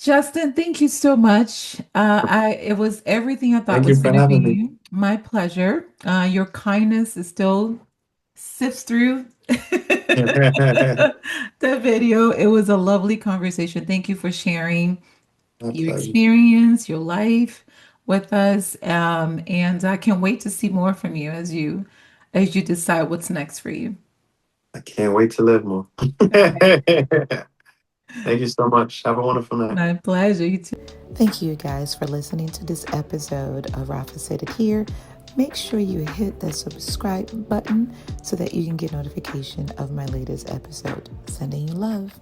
Justin, thank you so much. It was everything I thought Thank you was for going to having me. be. My pleasure. Your kindness is still sifts through the video. It was a lovely conversation. Thank you for sharing My your pleasure. experience, your life with us. And I can't wait to see more from you as you decide what's next for you. I can't wait to live more. All right. Thank you so much. Have a wonderful night. My pleasure. You too. Thank you guys for listening to this episode of Rafa Said It Here. Make sure you hit the subscribe button so that you can get notification of my latest episode. Sending you love.